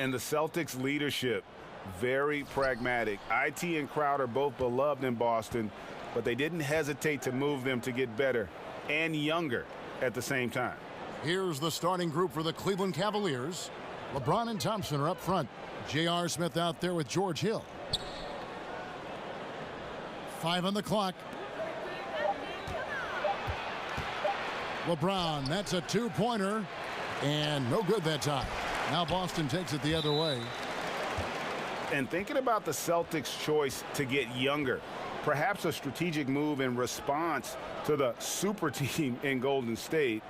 And the Celtics leadership, very pragmatic. IT and Crowder both beloved in Boston, but they didn't hesitate to move them to get better and younger at the same time. Here's the starting group for the Cleveland Cavaliers. LeBron and Thompson are up front. J.R. Smith out there with George Hill. 5 on the clock. LeBron, that's a two-pointer, and no good that time. Now Boston takes it the other way. And thinking about the Celtics' choice to get younger, perhaps a strategic move in response to the super team in Golden State,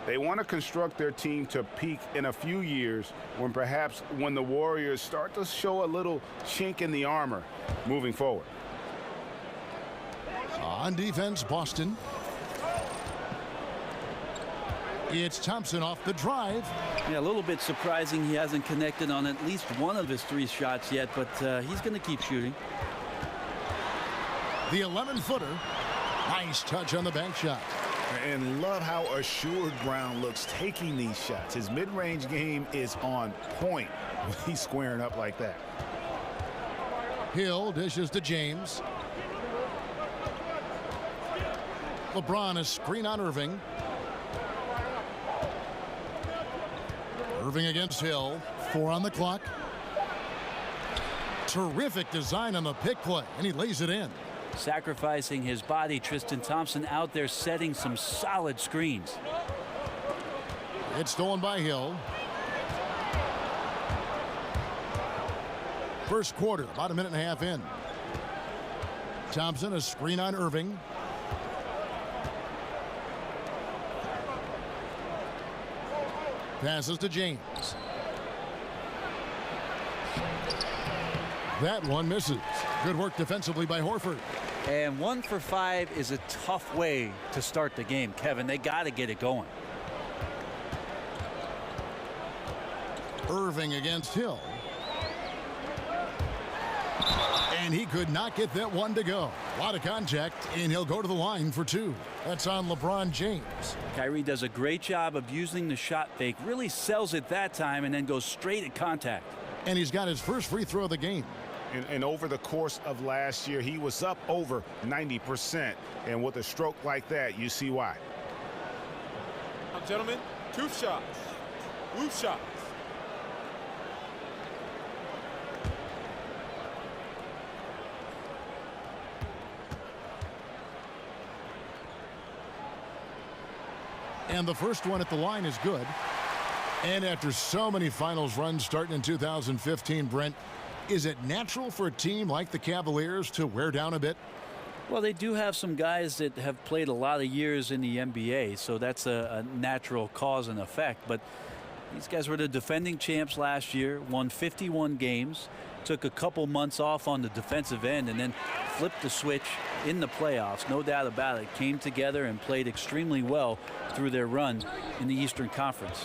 they want to construct their team to peak in a few years when the Warriors start to show a little chink in the armor moving forward. On defense, Boston. It's Thompson off the drive. Yeah, a little bit surprising he hasn't connected on at least one of his 3 shots yet, but he's going to keep shooting. The 11-footer. Nice touch on the bank shot. And love how assured Brown looks taking these shots. His mid-range game is on point when he's squaring up like that. Hill dishes to James. LeBron, a screen on Irving. Irving against Hill. 4 on the clock. Terrific design on the pick play, and he lays it in. Sacrificing his body, Tristan Thompson out there setting some solid screens. It's stolen by Hill. First quarter, about a minute and a half in. Thompson, a screen on Irving. Passes to James. That one misses. Good work defensively by Horford. And 1 for 5 is a tough way to start the game, Kevin. They got to get it going. Irving against Hill. And he could not get that one to go. A lot of contact, and he'll go to the line for 2. That's on LeBron James. Kyrie does a great job of using the shot fake, really sells it that time, and then goes straight at contact. And he's got his first free throw of the game. And over the course of last year, he was up over 90%. And with a stroke like that, you see why. Gentlemen, 2 shots. 2 shots. And the first one at the line is good. And after so many finals runs starting in 2015, Brent, is it natural for a team like the Cavaliers to wear down a bit? Well, they do have some guys that have played a lot of years in the NBA, so that's a natural cause and effect. But these guys were the defending champs last year, won 51 games, took a couple months off on the defensive end, and then flipped the switch in the playoffs. No doubt about it. Came together and played extremely well through their run in the Eastern Conference.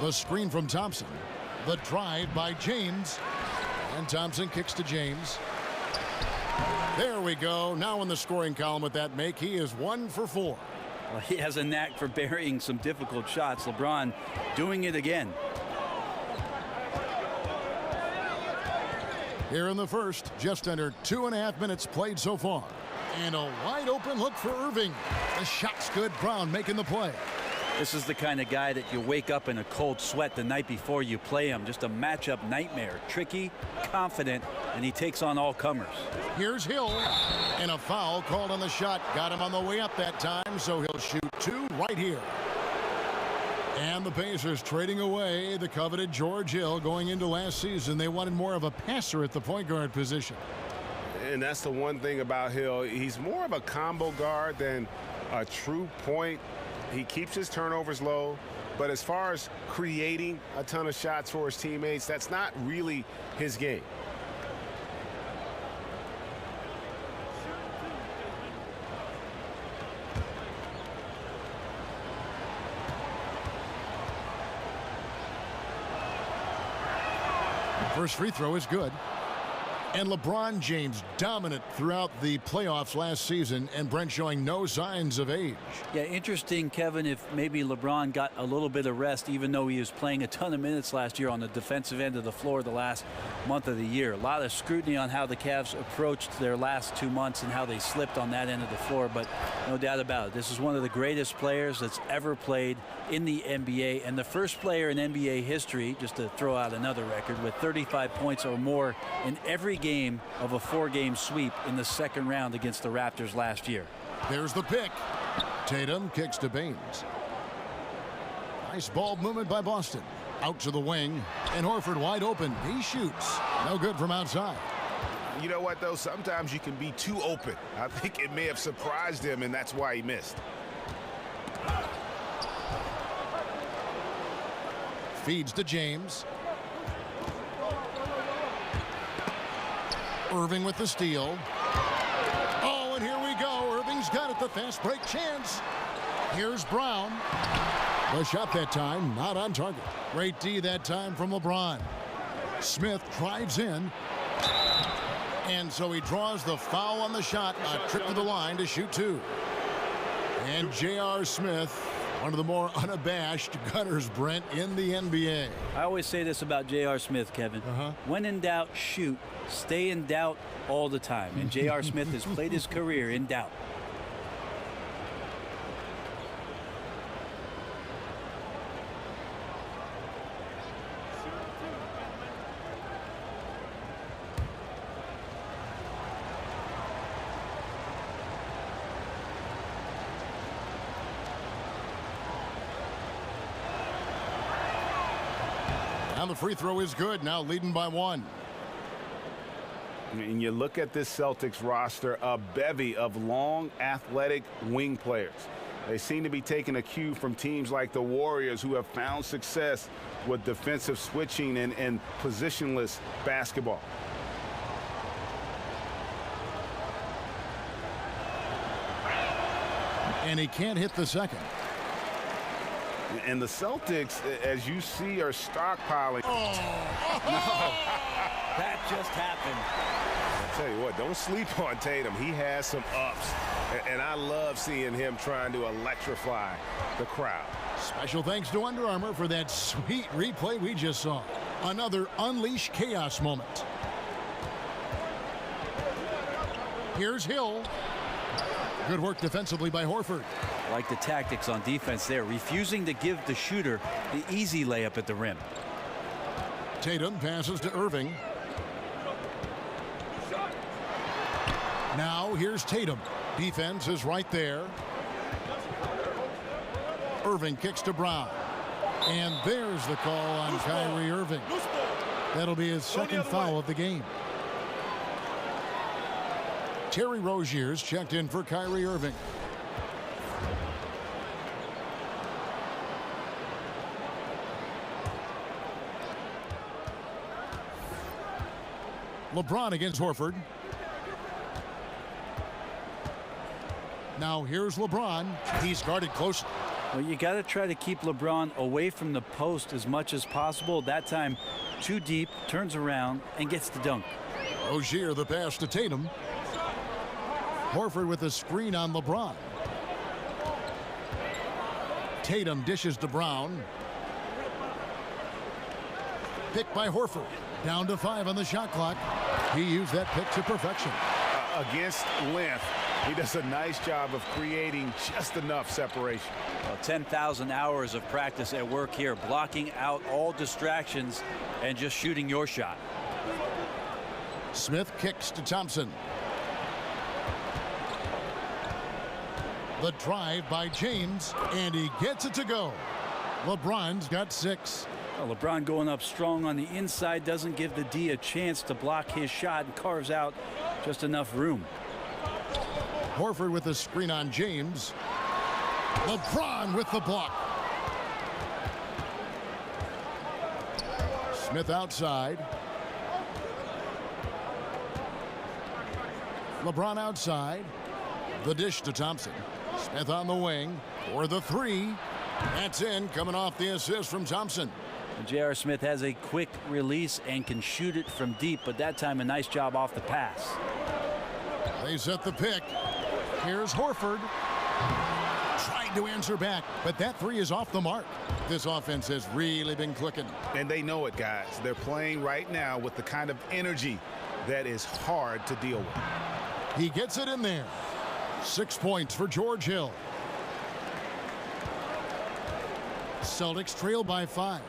The screen from Thompson. The drive by James. And Thompson kicks to James. There we go. Now in the scoring column with that make, he is 1 for 4. Well, he has a knack for burying some difficult shots. LeBron doing it again. Here in the first, just under 2.5 minutes played so far. And a wide open look for Irving. The shot's good. Brown making the play. This is the kind of guy that you wake up in a cold sweat the night before you play him. Just a matchup nightmare. Tricky, confident, and he takes on all comers. Here's Hill. And a foul called on the shot. Got him on the way up that time, so he'll shoot 2 right here. And the Pacers trading away the coveted George Hill. Going into last season, they wanted more of a passer at the point guard position. And that's the one thing about Hill. He's more of a combo guard than a true point. He keeps his turnovers low, but as far as creating a ton of shots for his teammates, that's not really his game. First free throw is good. And LeBron James dominant throughout the playoffs last season, and Brent showing no signs of age. Yeah, interesting, Kevin, if maybe LeBron got a little bit of rest, even though he was playing a ton of minutes last year on the defensive end of the floor the last month of the year. A lot of scrutiny on how the Cavs approached their last 2 months and how they slipped on that end of the floor, but no doubt about it. This is one of the greatest players that's ever played in the NBA, and the first player in NBA history, just to throw out another record, with 35 points or more in every game of a 4-game sweep in the second round against the Raptors last year. There's the pick. Tatum kicks to Baines. Nice ball movement by Boston. Out to the wing, and Horford wide open. He shoots. No good from outside. You know what, though? Sometimes you can be too open. I think it may have surprised him, and that's why he missed. Feeds to James. Irving with the steal. Oh, and here we go. Irving's got it. The fast break chance. Here's Brown. The shot that time, not on target. Great D that time from LeBron. Smith drives in. And so he draws the foul on the shot. A trip to the line to shoot 2. And J.R. Smith, one of the more unabashed gunners, Brent, in the NBA. I always say this about J.R. Smith, Kevin. When in doubt, shoot. Stay in doubt all the time. And J.R. Smith has played his career in doubt. And the free throw is good, now leading by 1. And you look at this Celtics roster, a bevy of long, athletic wing players. They seem to be taking a cue from teams like the Warriors, who have found success with defensive switching and positionless basketball. And he can't hit the second. And the Celtics, as you see, are stockpiling. That just happened. I tell you what, don't sleep on Tatum. He has some ups, and I love seeing him trying to electrify the crowd. Special thanks to Under Armour for that sweet replay we just saw. Another unleash chaos moment. Here's Hill. Good work defensively by Horford. I like the tactics on defense there, refusing to give the shooter the easy layup at the rim. Tatum passes to Irving. Now here's Tatum. Defense is right there. Irving kicks to Brown. And there's the call on Kyrie Irving. That'll be his second foul of the game. Terry Rozier's checked in for Kyrie Irving. LeBron against Horford. Now here's LeBron. He's guarded closely. Well, you got to try to keep LeBron away from the post as much as possible. That time, too deep, turns around, and gets the dunk. Rozier the pass to Tatum. Horford with a screen on LeBron. Tatum dishes to Brown. Pick by Horford. Down to 5 on the shot clock. He used that pick to perfection. Against length, he does a nice job of creating just enough separation. Well, 10,000 hours of practice at work here, blocking out all distractions and just shooting your shot. Smith kicks to Thompson. The drive by James, and he gets it to go. LeBron's got 6. Well, LeBron going up strong on the inside doesn't give the D a chance to block his shot and carves out just enough room. Horford with the screen on James. LeBron with the block. Smith outside. LeBron outside. The dish to Thompson. Smith on the wing for the 3. That's in, coming off the assist from Thompson. J.R. Smith has a quick release and can shoot it from deep, but that time a nice job off the pass. They set the pick. Here's Horford. Tried to answer back, but that three is off the mark. This offense has really been clicking. And they know it, guys. They're playing right now with the kind of energy that is hard to deal with. He gets it in there. 6 points for George Hill. Celtics trail by 5.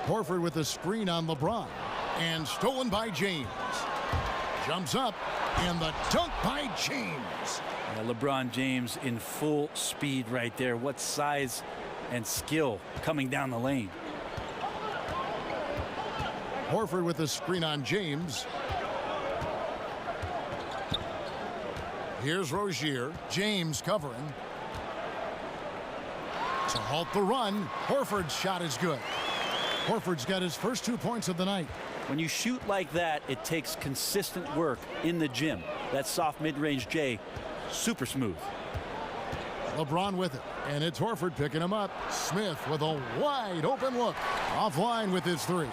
Horford with a screen on LeBron. And stolen by James. Jumps up. And the dunk by James. Yeah, LeBron James in full speed right there. What size and skill coming down the lane. Horford with a screen on James. Here's Rozier. James covering. To halt the run. Horford's shot is good. Horford's got his first 2 points of the night. When you shoot like that, it takes consistent work in the gym. That soft mid-range J, super smooth. LeBron with it, and it's Horford picking him up. Smith with a wide open look. Offline with his three.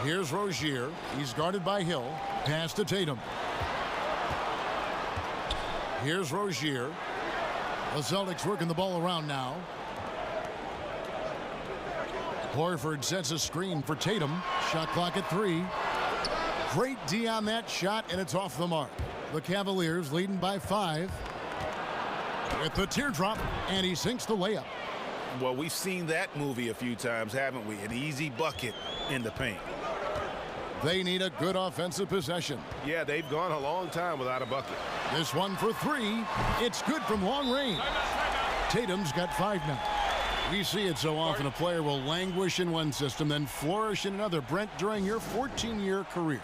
Here's Rozier. He's guarded by Hill. Pass to Tatum. Here's Rozier. The Celtics working the ball around now. Horford sets a screen for Tatum. Shot clock at 3. Great D on that shot, and it's off the mark. The Cavaliers leading by 5. With the teardrop, and he sinks the layup. Well, we've seen that movie a few times, haven't we? An easy bucket in the paint. They need a good offensive possession. Yeah, they've gone a long time without a bucket. This one for 3. It's good from long range. Tatum's got 5 now. We see it so often. A player will languish in one system, then flourish in another. Brent, during your 14-year career,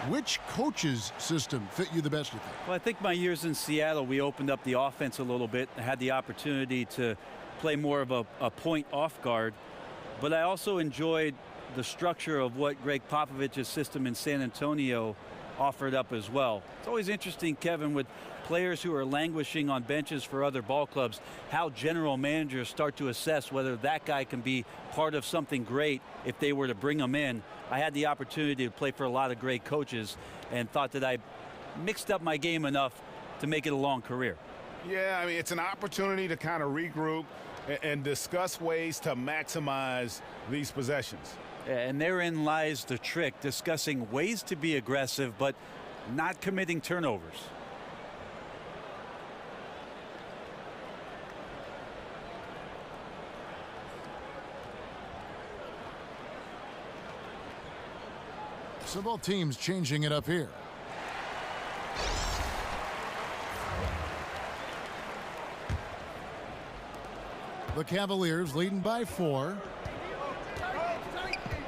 which coach's system fit you the best, you think? Well, I think my years in Seattle, we opened up the offense a little bit. I had the opportunity to play more of a point off guard. But I also enjoyed the structure of what Greg Popovich's system in San Antonio offered up as well. It's always interesting, Kevin, with players who are languishing on benches for other ball clubs, how general managers start to assess whether that guy can be part of something great if they were to bring him in. I had the opportunity to play for a lot of great coaches and thought that I mixed up my game enough to make it a long career. Yeah, I mean, it's an opportunity to kind of regroup and discuss ways to maximize these possessions. And therein lies the trick, discussing ways to be aggressive but not committing turnovers. So both teams changing it up here. The Cavaliers leading by 4.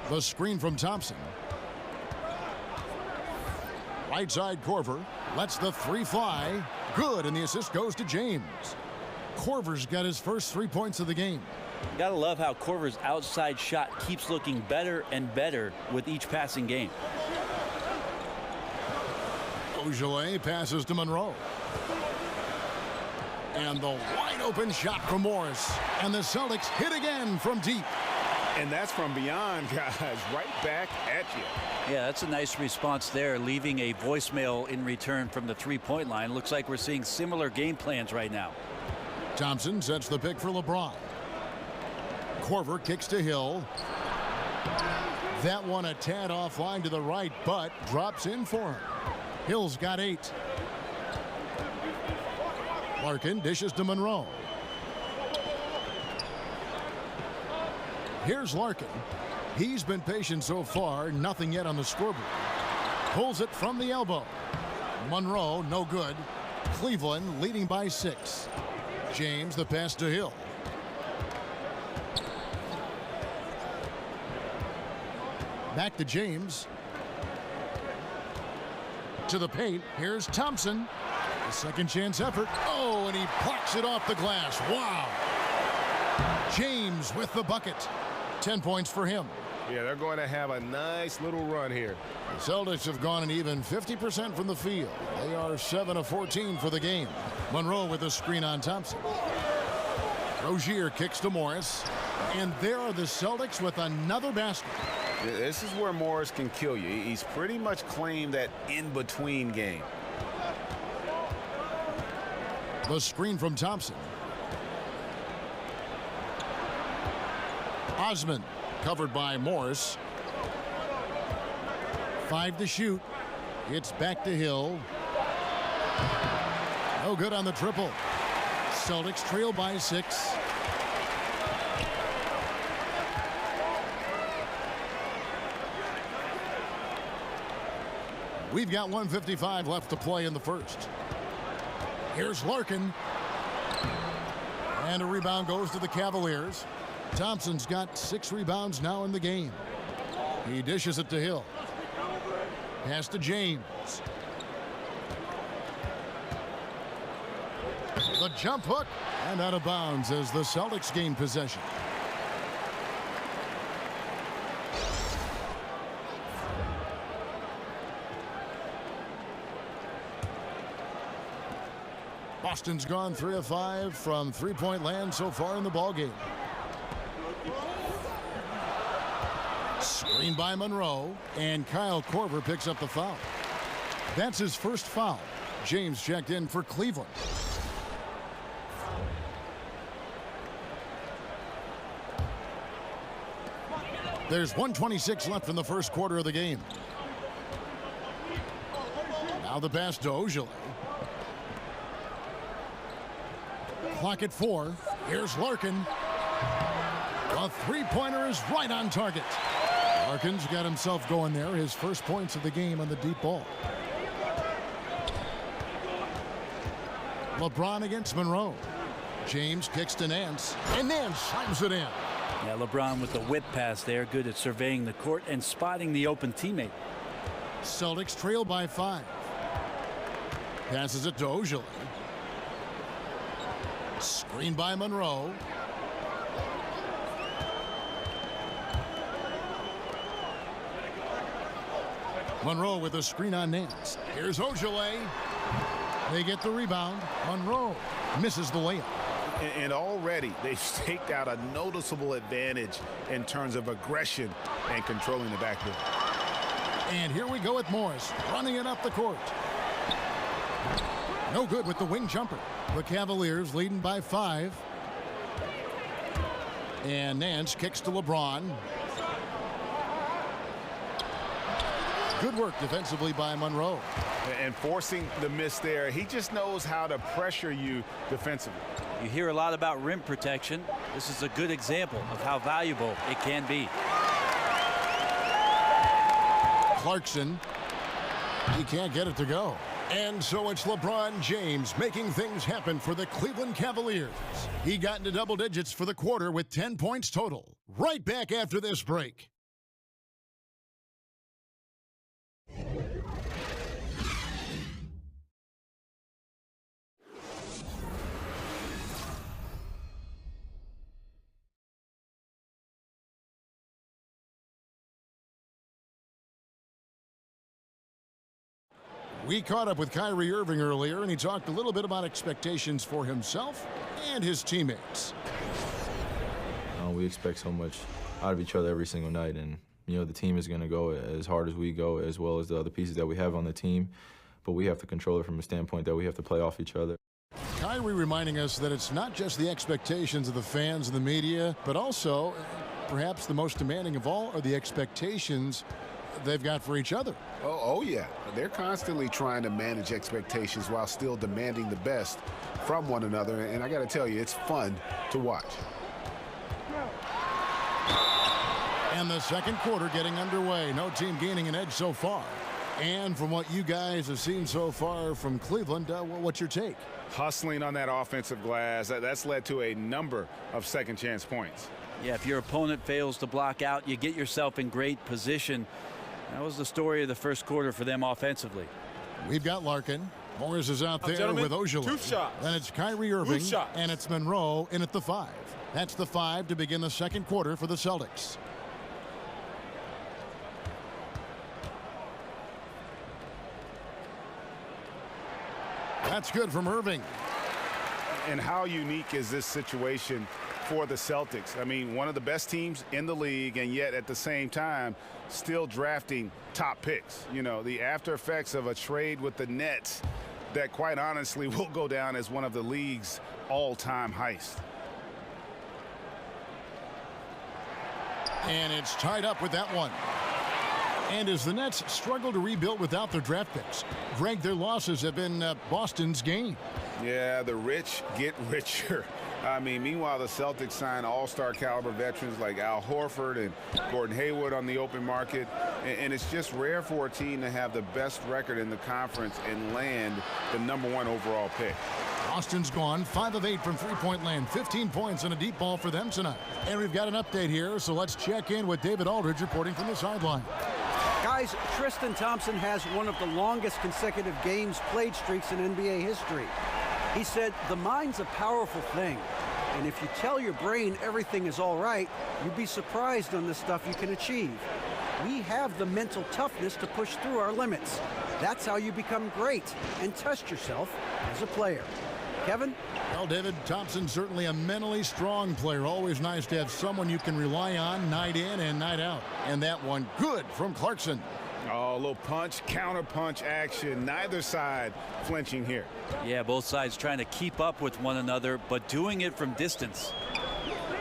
The screen from Thompson. Right side Korver lets the 3 fly. Good, and the assist goes to James. Korver's got his first 3 points of the game. Gotta love how Korver's outside shot keeps looking better and better with each passing game. Ojeleye passes to Monroe. And the wide open shot from Morris. And the Celtics hit again from deep. And that's from beyond, guys, right back at you. Yeah, that's a nice response there, leaving a voicemail in return from the three-point line. Looks like we're seeing similar game plans right now. Thompson sets the pick for LeBron. Korver kicks to Hill. That one a tad offline to the right, but drops in for him. Hill's got 8. Larkin dishes to Monroe. Here's Larkin. He's been patient so far. Nothing yet on the scoreboard. Pulls it from the elbow. Monroe, no good. Cleveland leading by 6. James, the pass to Hill. Back to James. To the paint. Here's Thompson. A second chance effort. Oh, and he plucks it off the glass. Wow. James with the bucket. 10 points for him. Yeah, they're going to have a nice little run here. The Celtics have gone an even 50% from the field. They are 7 of 14 for the game. Monroe with a screen on Thompson. Rozier kicks to Morris. And there are the Celtics with another basket. This is where Morris can kill you. He's pretty much claimed that in-between game. The screen from Thompson. Osman covered by Morris. 5 to shoot. It's back to Hill. No good on the triple. Celtics trail by 6. We've got 1:55 left to play in the first. Here's Larkin. And a rebound goes to the Cavaliers. Thompson's got 6 rebounds now in the game. He dishes it to Hill. Pass to James. The jump hook and out of bounds as the Celtics gain possession. Boston's gone 3 of 5 from three-point land so far in the ballgame. Screen by Monroe, and Kyle Korver picks up the foul. That's his first foul. James checked in for Cleveland. There's 1:26 left in the first quarter of the game. Now the pass to Ojale. Clock at 4. Here's Larkin. A three-pointer is right on target. Larkin's got himself going there. His first points of the game on the deep ball. LeBron against Monroe. James kicks to Nance, and Nance slams it in. Yeah, LeBron with the whip pass there. Good at surveying the court and spotting the open teammate. Celtics trail by 5. Passes it to Ojale. Screen by Monroe. Monroe with a screen on Nance. Here's Ojale. They get the rebound. Monroe misses the layup. And already they've staked out a noticeable advantage in terms of aggression and controlling the backcourt. And here we go with Morris running it up the court. No good with the wing jumper. The Cavaliers leading by 5. And Nance kicks to LeBron. Good work defensively by Monroe. And forcing the miss there, he just knows how to pressure you defensively. You hear a lot about rim protection. This is a good example of how valuable it can be. Clarkson. He can't get it to go. And so it's LeBron James making things happen for the Cleveland Cavaliers. He got into double digits for the quarter with 10 points total. Right back after this break. We caught up with Kyrie Irving earlier, and he talked a little bit about expectations for himself and his teammates. We expect so much out of each other every single night, and the team is going to go as hard as we go, as well as the other pieces that we have on the team. But we have to control it from a standpoint that we have to play off each other. Kyrie reminding us that it's not just the expectations of the fans and the media, but also, perhaps the most demanding of all, are the expectations they've got for each other. Oh, yeah. They're constantly trying to manage expectations while still demanding the best from one another. And I got to tell you, it's fun to watch. And the second quarter getting underway. No team gaining an edge so far. And from what you guys have seen so far from Cleveland, what's your take? Hustling on that offensive glass, that's led to a number of second chance points. Yeah, if your opponent fails to block out, you get yourself in great position. That was the story of the first quarter for them offensively. We've got Larkin. Morris is out there with Ojale. 2 shots. Then it's Kyrie Irving. 2 shots. And it's Monroe in at the 5. That's the 5 to begin the second quarter for the Celtics. That's good from Irving. And how unique is this situation for the Celtics? I mean, one of the best teams in the league, and yet at the same time still drafting top picks. You know, the after effects of a trade with the Nets that quite honestly will go down as one of the league's all-time heists. And it's tied up with that one. And as the Nets struggle to rebuild without their draft picks, Greg, their losses have been Boston's gain. Yeah, the rich get richer. I mean, meanwhile, the Celtics sign all-star caliber veterans like Al Horford and Gordon Hayward on the open market. And it's just rare for a team to have the best record in the conference and land the #1 overall pick. Boston's gone 5 of 8 from three-point land, 15 points and a deep ball for them tonight. And we've got an update here, so let's check in with David Aldridge reporting from the sideline. Guys, Tristan Thompson has one of the longest consecutive games played streaks in NBA history. He said, the mind's a powerful thing. And if you tell your brain everything is all right, you'd be surprised on the stuff you can achieve. We have the mental toughness to push through our limits. That's how you become great and test yourself as a player. Kevin? Well, David, Thompson's certainly a mentally strong player. Always nice to have someone you can rely on night in and night out. And that one good from Clarkson. Oh, a little punch, counter punch action. Neither side flinching here. Yeah, both sides trying to keep up with one another, but doing it from distance.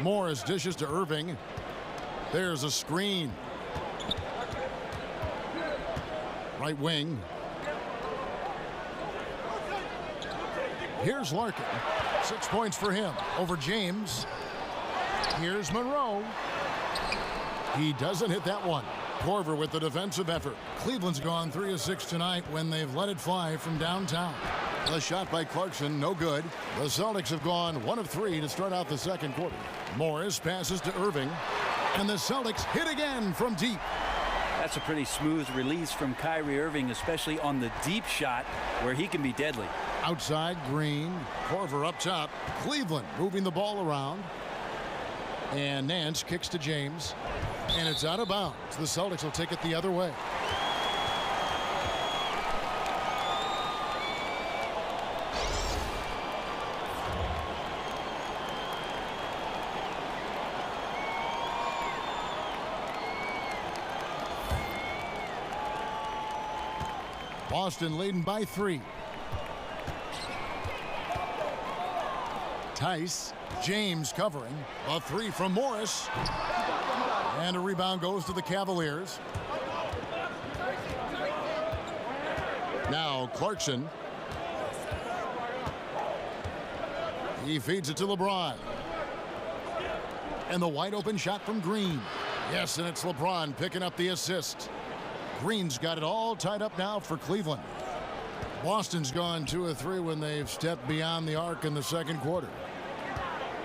Morris dishes to Irving. There's a screen. Right wing. Here's Larkin. 6 points for him over James. Here's Monroe. He doesn't hit that one. Korver with the defensive effort. Cleveland's gone 3 of 6 tonight when they've let it fly from downtown. The shot by Clarkson, no good. The Celtics have gone 1 of 3 to start out the second quarter. Morris passes to Irving. And the Celtics hit again from deep. That's a pretty smooth release from Kyrie Irving, especially on the deep shot where he can be deadly. Outside, Green. Korver up top. Cleveland moving the ball around. And Nance kicks to James. And it's out of bounds. The Celtics will take it the other way. Boston leading by 3. Tice. James covering. A 3 from Morris. And a rebound goes to the Cavaliers. Now Clarkson. He feeds it to LeBron. And the wide open shot from Green. Yes, and it's LeBron picking up the assist. Green's got it all tied up now for Cleveland. Boston's gone 2 of 3 when they've stepped beyond the arc in the second quarter.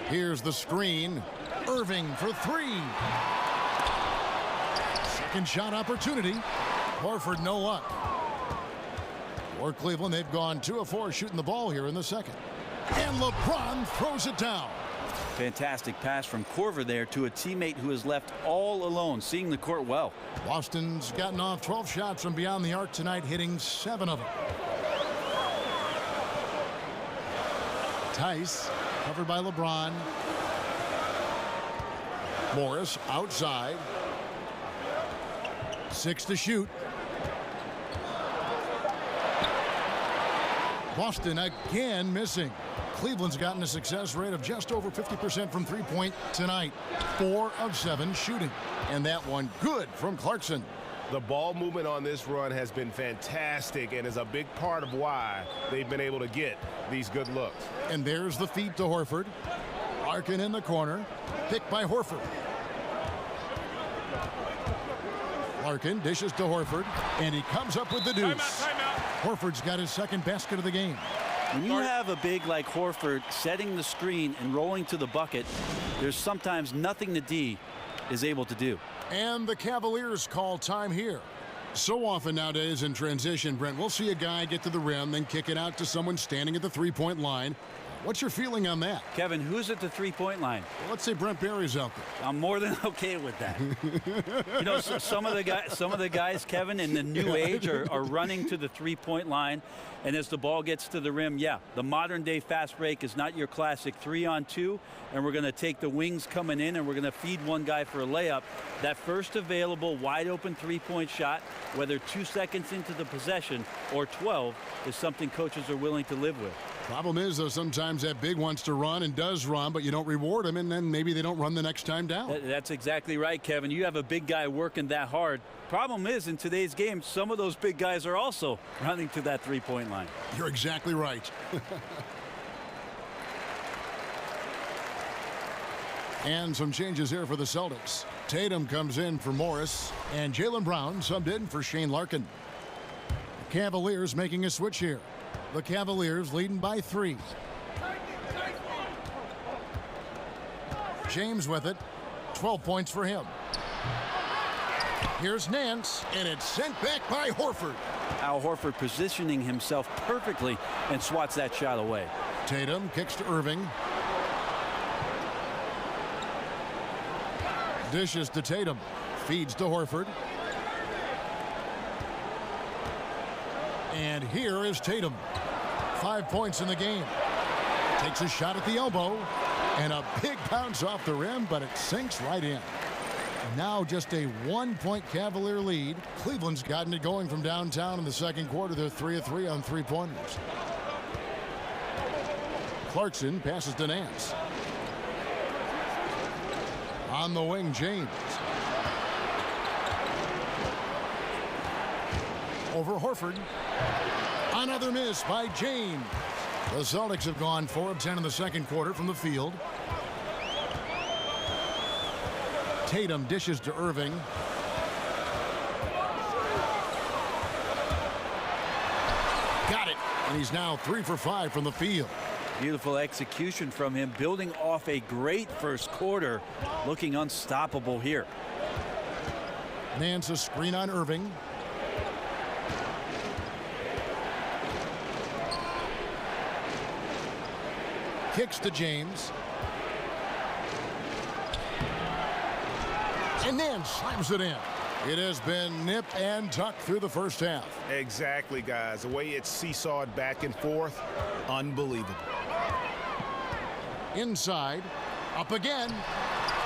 Here's the screen. Irving for 3. Second shot opportunity. Horford no luck. For Cleveland, they've gone 2 of 4 shooting the ball here in the second. And LeBron throws it down. Fantastic pass from Korver there to a teammate who is left all alone, seeing the court well. Boston's gotten off 12 shots from beyond the arc tonight, hitting 7 of them. Tice covered by LeBron. Morris outside. 6 to shoot. Boston again missing. Cleveland's gotten a success rate of just over 50% from three-point tonight. 4 of 7 shooting. And that one good from Clarkson. The ball movement on this run has been fantastic and is a big part of why they've been able to get these good looks. And there's the feed to Horford. Larkin in the corner. Picked by Horford. Larkin dishes to Horford. And he comes up with the deuce. Timeout. Horford's got his second basket of the game. When you have a big like Horford setting the screen and rolling to the bucket, there's sometimes nothing the D is able to do. And the Cavaliers call time here. So often nowadays in transition, Brent, we'll see a guy get to the rim, then kick it out to someone standing at the three-point line. What's your feeling on that? Kevin, who's at the three-point line? Well, let's say Brent Barry's out there. I'm more than okay with that. You know, some of the guys, Kevin, in the new age are running to the three-point line, and as the ball gets to the rim, yeah, the modern-day fast break is not your classic 3-on-2, and we're going to take the wings coming in, and we're going to feed one guy for a layup. That first available wide-open three-point shot, whether 2 seconds into the possession or 12, is something coaches are willing to live with. Problem is, though, sometimes that big wants to run and does run, but you don't reward him, and then maybe they don't run the next time down. That's exactly right, Kevin. You have a big guy working that hard. Problem is, in today's game, some of those big guys are also running to that three-point line. You're exactly right. And some changes here for the Celtics. Tatum comes in for Morris, and Jaylen Brown subbed in for Shane Larkin. The Cavaliers making a switch here. The Cavaliers leading by 3. James with it. 12 points for him. Here's Nance, and it's sent back by Horford. Al Horford positioning himself perfectly and swats that shot away. Tatum kicks to Irving. Dishes to Tatum. Feeds to Horford. And here is Tatum. 5 points in the game. Takes a shot at the elbow. And a big bounce off the rim, but it sinks right in. Now just a 1-point Cavalier lead. Cleveland's gotten it going from downtown in the second quarter. They're 3 of 3 on three-pointers. Clarkson passes to Nance. On the wing, James. Over Horford. Another miss by James. The Celtics have gone 4 of 10 in the second quarter from the field. Tatum dishes to Irving. Got it. And he's now 3 for 5 from the field. Beautiful execution from him, building off a great first quarter, looking unstoppable here. Nance a screen on Irving. Kicks to James. And Nance slams it in. It has been nip and tuck through the first half. Exactly, guys. The way it's seesawed back and forth, unbelievable. Inside, up again.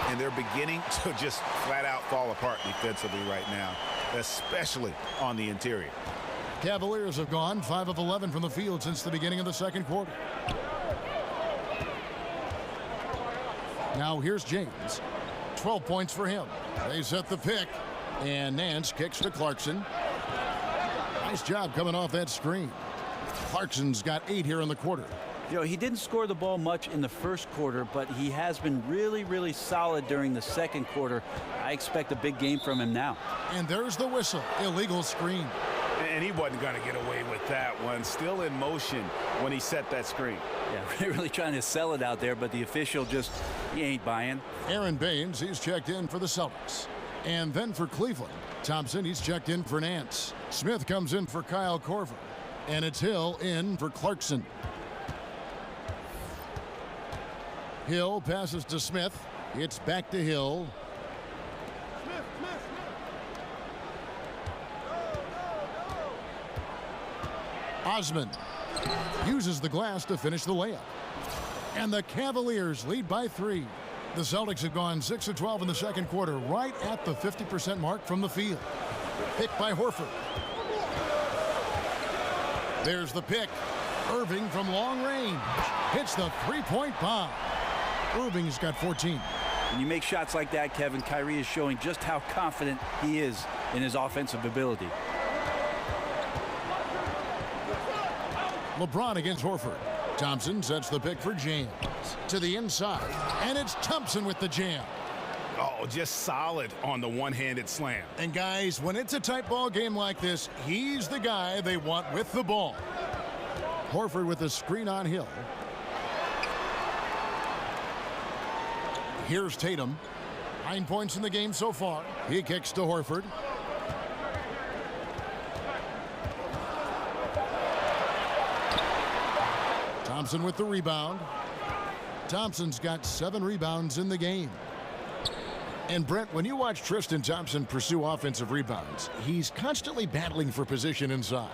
And they're beginning to just flat out fall apart defensively right now, especially on the interior. Cavaliers have gone 5 of 11 from the field since the beginning of the second quarter. Now here's James. 12 points for him. They set the pick. And Nance kicks to Clarkson. Nice job coming off that screen. Clarkson's got 8 here in the quarter. You know, he didn't score the ball much in the first quarter, but he has been really, really solid during the second quarter. I expect a big game from him now. And there's the whistle. Illegal screen. And he wasn't going to get away with that one. Still in motion when he set that screen. Yeah, really trying to sell it out there, but the official just, he ain't buying. Aaron Baines, he's checked in for the Celtics. And then for Cleveland, Thompson, he's checked in for Nance. Smith comes in for Kyle Korver. And it's Hill in for Clarkson. Hill passes to Smith. It's back to Hill. Osman uses the glass to finish the layup. And the Cavaliers lead by 3. The Celtics have gone 6 of 12 in the second quarter, right at the 50% mark from the field. Pick by Horford. There's the pick. Irving from long range hits the three-point bomb. Irving's got 14. When you make shots like that, Kevin, Kyrie is showing just how confident he is in his offensive ability. LeBron against Horford. Thompson sets the pick for James. To the inside, and it's Thompson with the jam. Oh, just solid on the one-handed slam. And guys, when it's a tight ball game like this, he's the guy they want with the ball. Horford with the screen on Hill. Here's Tatum. 9 points in the game so far. He kicks to Horford. Thompson with the rebound. Thompson's got 7 rebounds in the game. And Brent, when you watch Tristan Thompson pursue offensive rebounds, he's constantly battling for position inside.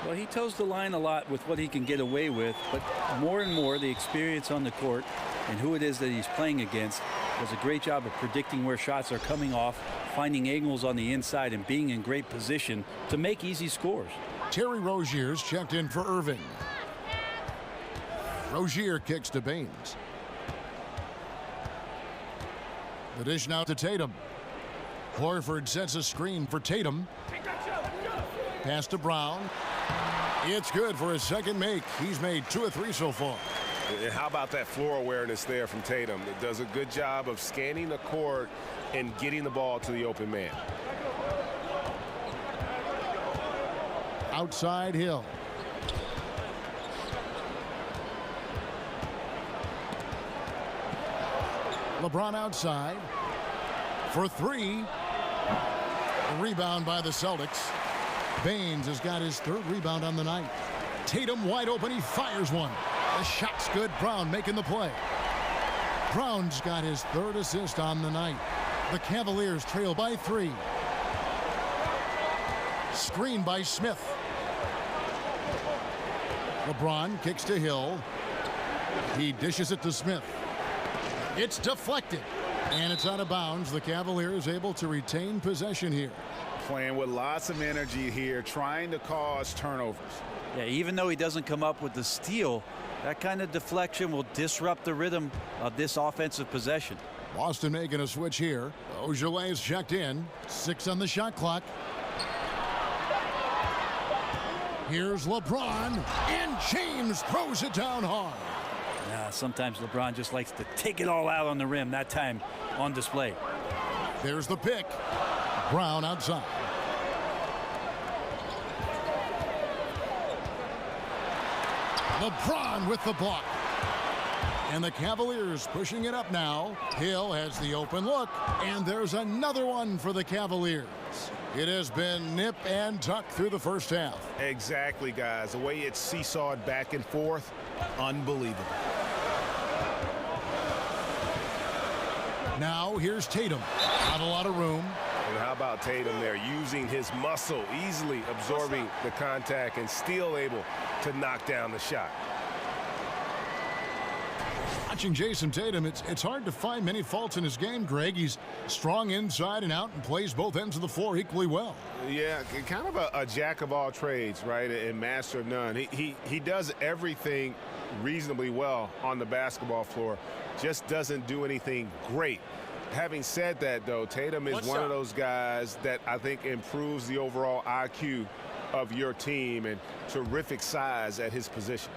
Well, he toes the line a lot with what he can get away with, but more and more the experience on the court and who it is that he's playing against does a great job of predicting where shots are coming off, finding angles on the inside, and being in great position to make easy scores. Terry Rozier's checked in for Irving. Rozier kicks to Baines. The dish now to Tatum. Horford sets a screen for Tatum. Pass to Brown. It's good for his second make. He's made 2 of 3 so far. And how about that floor awareness there from Tatum? It does a good job of scanning the court and getting the ball to the open man. Outside Hill. LeBron outside for 3. A rebound by the Celtics. Baines has got his 3rd rebound on the night. Tatum wide open. He fires one. The shot's good. Brown making the play. Brown's got his 3rd assist on the night. The Cavaliers trail by 3. Screen by Smith. LeBron kicks to Hill. He dishes it to Smith. It's deflected. And it's out of bounds. The Cavaliers able to retain possession here. Playing with lots of energy here, trying to cause turnovers. Yeah, even though he doesn't come up with the steal, that kind of deflection will disrupt the rhythm of this offensive possession. Boston making a switch here. Ojeleye is checked in. 6 on the shot clock. Here's LeBron, and James throws it down hard. Sometimes LeBron just likes to take it all out on the rim. That time on display. There's the pick. Brown outside. LeBron with the block. And the Cavaliers pushing it up now. Hill has the open look. And there's another one for the Cavaliers. It has been nip and tuck through the first half. Exactly, guys. The way it's seesawed back and forth, unbelievable. Now here's Tatum. Not a lot of room. And how about Tatum there, using his muscle, easily absorbing the contact and still able to knock down the shot. Watching Jason Tatum, it's hard to find many faults in his game, Greg. He's strong inside and out and plays both ends of the floor equally well. Yeah, kind of a jack of all trades, right, and master of none. He does everything reasonably well on the basketball floor, just doesn't do anything great. Having said that, though, Tatum is one of those guys that I think improves the overall IQ of your team, and terrific size at his position.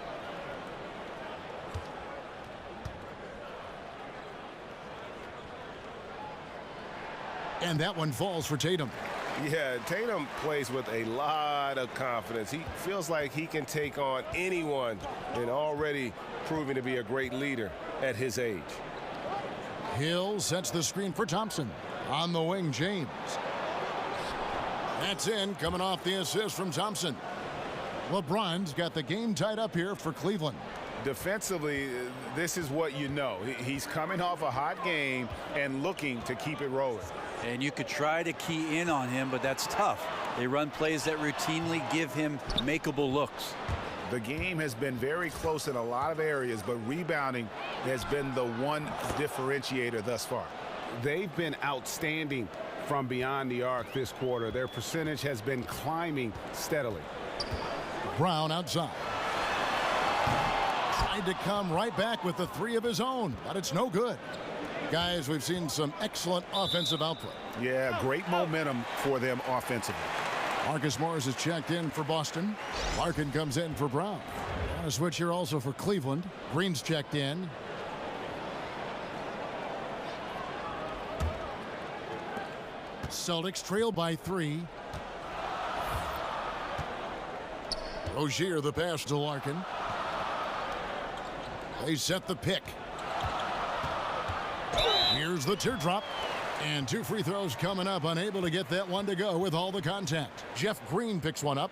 And that one falls for Tatum. Yeah, Tatum plays with a lot of confidence. He feels like he can take on anyone, and already proving to be a great leader at his age. Hill sets the screen for Thompson. On the wing, James. That's in, coming off the assist from Thompson. LeBron's got the game tied up here for Cleveland. Defensively, this is what you know. He's coming off a hot game and looking to keep it rolling. And you could try to key in on him, but that's tough. They run plays that routinely give him makeable looks. The game has been very close in a lot of areas, but rebounding has been the one differentiator thus far. They've been outstanding from beyond the arc this quarter. Their percentage has been climbing steadily. Brown outside. Tried to come right back with the 3 of his own, but it's no good. Guys, we've seen some excellent offensive output. Yeah, great momentum for them offensively. Marcus Morris is checked in for Boston. Larkin comes in for Brown. On a switch here also for Cleveland. Green's checked in. Celtics trail by 3. Rozier the pass to Larkin. They set the pick. Here's the teardrop. And 2 free throws coming up. Unable to get that one to go with all the contact. Jeff Green picks one up.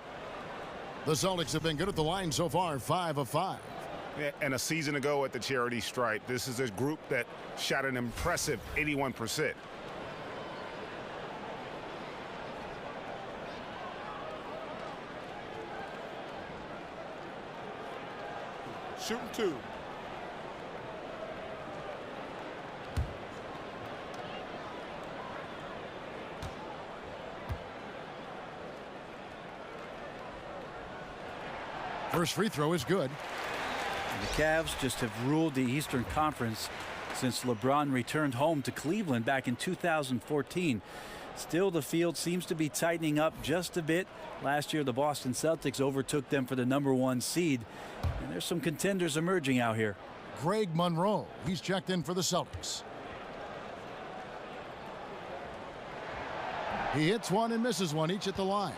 The Celtics have been good at the line so far, 5 of 5. And a season ago at the charity stripe, this is a group that shot an impressive 81%. Shooting 2. First free throw is good. The Cavs just have ruled the Eastern Conference since LeBron returned home to Cleveland back in 2014. Still, the field seems to be tightening up just a bit. Last year, the Boston Celtics overtook them for the #1 seed. And there's some contenders emerging out here. Greg Monroe, he's checked in for the Celtics. He hits one and misses one, each at the line.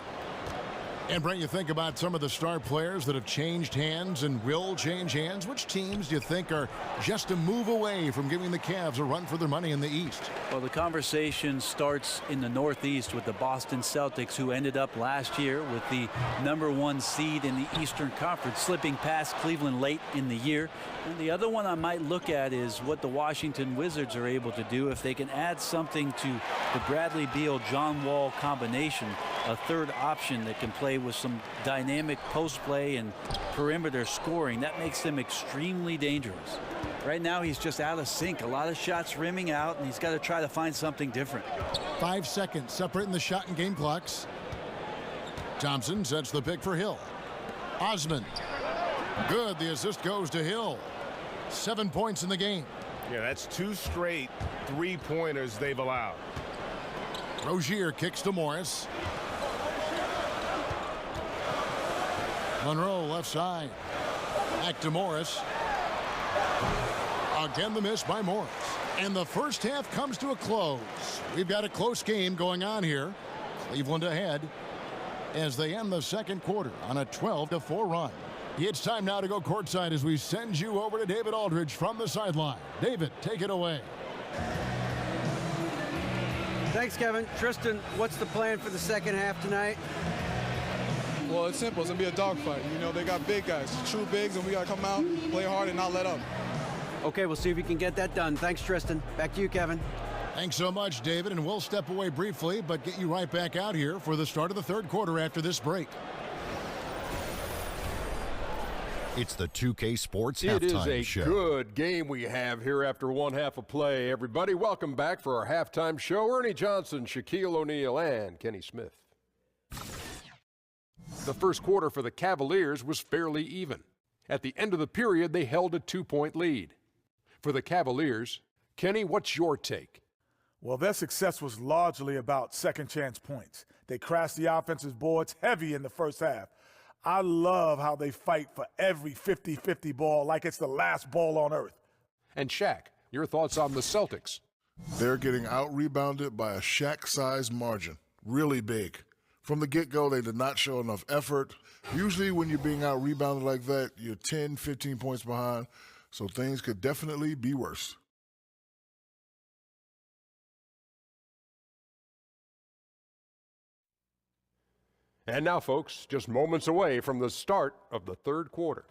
And Brent, you think about some of the star players that have changed hands and will change hands. Which teams do you think are just a move away from giving the Cavs a run for their money in the East? Well, the conversation starts in the Northeast with the Boston Celtics, who ended up last year with the #1 seed in the Eastern Conference, slipping past Cleveland late in the year. And the other one I might look at is what the Washington Wizards are able to do if they can add something to the Bradley Beal-John Wall combination, a third option that can play with some dynamic post play and perimeter scoring. That makes them extremely dangerous. Right now he's just out of sync. A lot of shots rimming out, and he's got to try to find something different. 5 seconds separating the shot and game clocks. Thompson sets the pick for Hill. Osman. Good. The assist goes to Hill. 7 points in the game. Yeah, that's 2 straight 3-pointers they've allowed. Rozier kicks to Morris. Monroe left side. Back to Morris. Again the miss by Morris. And the first half comes to a close. We've got a close game going on here. Cleveland ahead as they end the second quarter on a 12-4 run. It's time now to go courtside as we send you over to David Aldridge from the sideline. David, take it away. Thanks, Kevin. Tristan, what's the plan for the second half tonight? Well, it's simple. It's going to be a dogfight. You know, they got big guys, true bigs, and we got to come out, play hard, and not let up. Okay, we'll see if you can get that done. Thanks, Tristan. Back to you, Kevin. Thanks so much, David, and we'll step away briefly, but get you right back out here for the start of the third quarter after this break. It's the 2K Sports Halftime Show. It is a good game we have here after one half of play, everybody. Welcome back for our halftime show. Ernie Johnson, Shaquille O'Neal, and Kenny Smith. The first quarter for the Cavaliers was fairly even. At the end of the period, they held a 2-point lead. For the Cavaliers, Kenny, what's your take? Well, their success was largely about second chance points. They crashed the offensive boards heavy in the first half. I love how they fight for every 50-50 ball like it's the last ball on earth. And Shaq, your thoughts on the Celtics? They're getting out-rebounded by a Shaq-sized margin, really big. From the get-go, they did not show enough effort. Usually when you're being out-rebounded like that, you're 10, 15 points behind, so things could definitely be worse. And now, folks, just moments away from the start of the third quarter.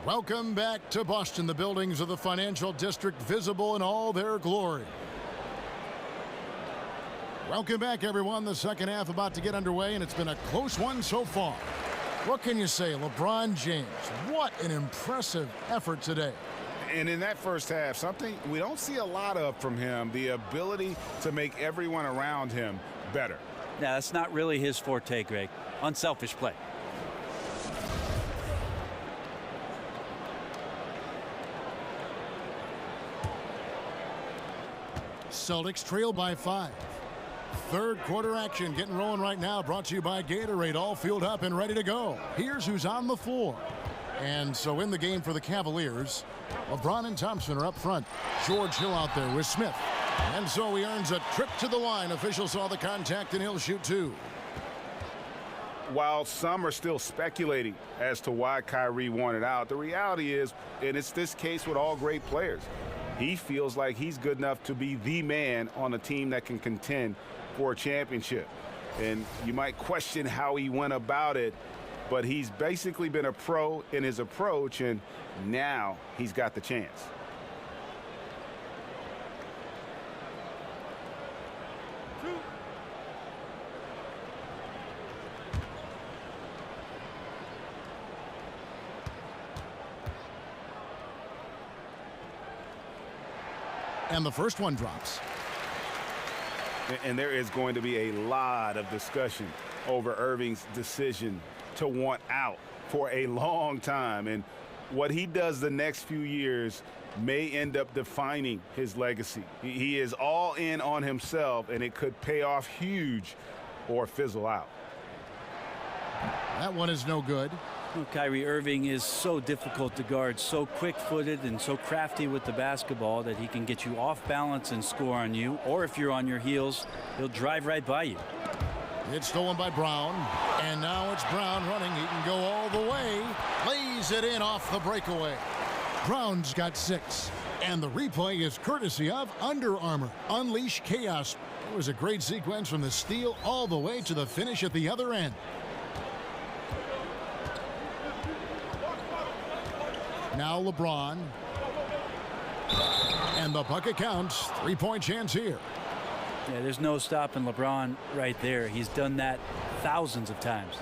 Welcome back to Boston, the buildings of the financial district visible in all their glory. Welcome back, everyone. The second half about to get underway, and it's been a close one so far. What can you say, LeBron James? What an impressive effort today. And in that first half, something we don't see a lot of from him, the ability to make everyone around him better. Yeah, that's not really his forte, Greg. Unselfish play. Celtics trail by 5. Third quarter action getting rolling right now, brought to you by Gatorade, all fueled up and ready to go. Here's who's on the floor. And so in the game for the Cavaliers, LeBron and Thompson are up front. George Hill out there with Smith. And so he earns a trip to the line. Officials saw the contact and he'll shoot 2. While some are still speculating as to why Kyrie wanted out, the reality is, and it's this case with all great players, he feels like he's good enough to be the man on a team that can contend for a championship. And you might question how he went about it, but he's basically been a pro in his approach, and now he's got the chance. And the first one drops. And there is going to be a lot of discussion over Irving's decision to want out for a long time. And what he does the next few years may end up defining his legacy. He is all in on himself, and it could pay off huge or fizzle out. That one is no good. Well, Kyrie Irving is so difficult to guard, so quick-footed and so crafty with the basketball that he can get you off balance and score on you, or if you're on your heels, he'll drive right by you. It's stolen by Brown, and now it's Brown running. He can go all the way, lays it in off the breakaway. Brown's got 6, and the replay is courtesy of Under Armour. Unleash chaos. It was a great sequence from the steal all the way to the finish at the other end. Now LeBron. And the bucket counts. 3-point chance here. Yeah, there's no stopping LeBron right there. He's done that thousands of times.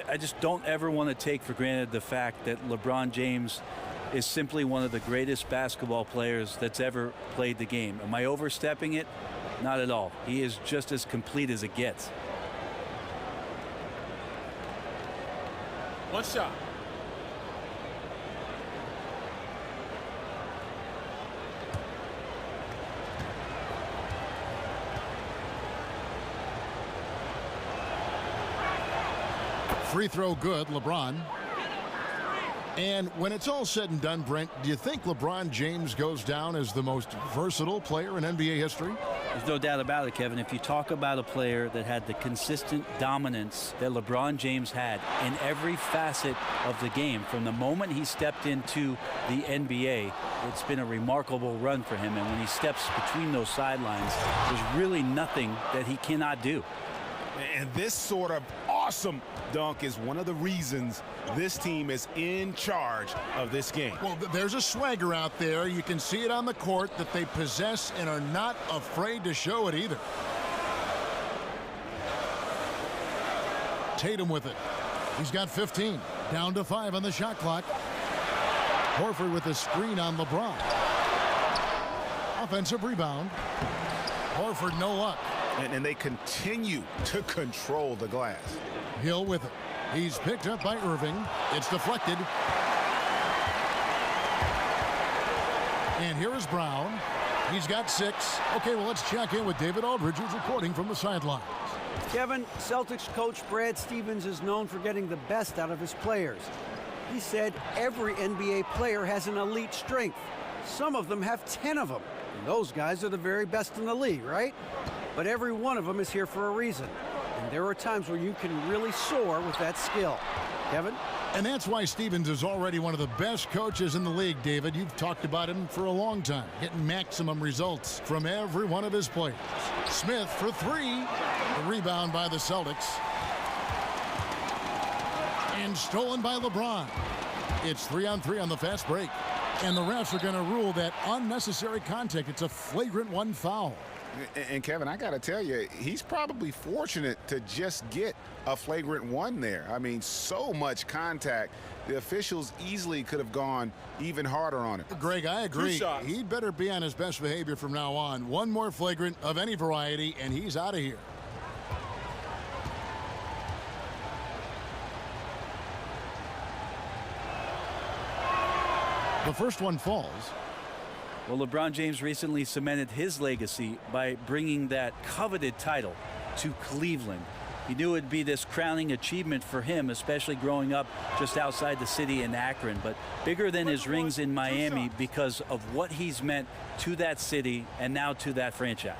I just don't ever want to take for granted the fact that LeBron James is simply one of the greatest basketball players that's ever played the game. Am I overstepping it? Not at all. He is just as complete as it gets. One shot. Free throw good, LeBron. And when it's all said and done, Brent, do you think LeBron James goes down as the most versatile player in NBA history? There's no doubt about it, Kevin. If you talk about a player that had the consistent dominance that LeBron James had in every facet of the game, from the moment he stepped into the NBA, it's been a remarkable run for him. And when he steps between those sidelines, there's really nothing that he cannot do. And this sort of awesome dunk is one of the reasons this team is in charge of this game. Well, there's a swagger out there. You can see it on the court that they possess and are not afraid to show it either. Tatum with it. He's got 15. Down to 5 on the shot clock. Horford with a screen on LeBron. Offensive rebound. Horford no luck. And they continue to control the glass. Hill with it. He's picked up by Irving. It's deflected. And here is Brown. He's got 6. Okay, well, let's check in with David Aldridge, who's reporting from the sidelines. Kevin, Celtics coach Brad Stevens is known for getting the best out of his players. He said every NBA player has an elite strength. Some of them have 10 of them. And those guys are the very best in the league, right? But every one of them is here for a reason. And there are times where you can really soar with that skill. Kevin? And that's why Stevens is already one of the best coaches in the league, David. You've talked about him for a long time, getting maximum results from every one of his players. Smith for 3. The rebound by the Celtics. And stolen by LeBron. It's 3-on-3 on the fast break. And the refs are going to rule that unnecessary contact. It's a flagrant 1 foul. And Kevin, I got to tell you, he's probably fortunate to just get a flagrant 1 there. I mean, so much contact. The officials easily could have gone even harder on it. Greg, I agree. He'd better be on his best behavior from now on. One more flagrant of any variety, and he's out of here. The first one falls. Well, LeBron James recently cemented his legacy by bringing that coveted title to Cleveland. He knew it'd be this crowning achievement for him, especially growing up just outside the city in Akron, but bigger than his rings in Miami because of what he's meant to that city and now to that franchise.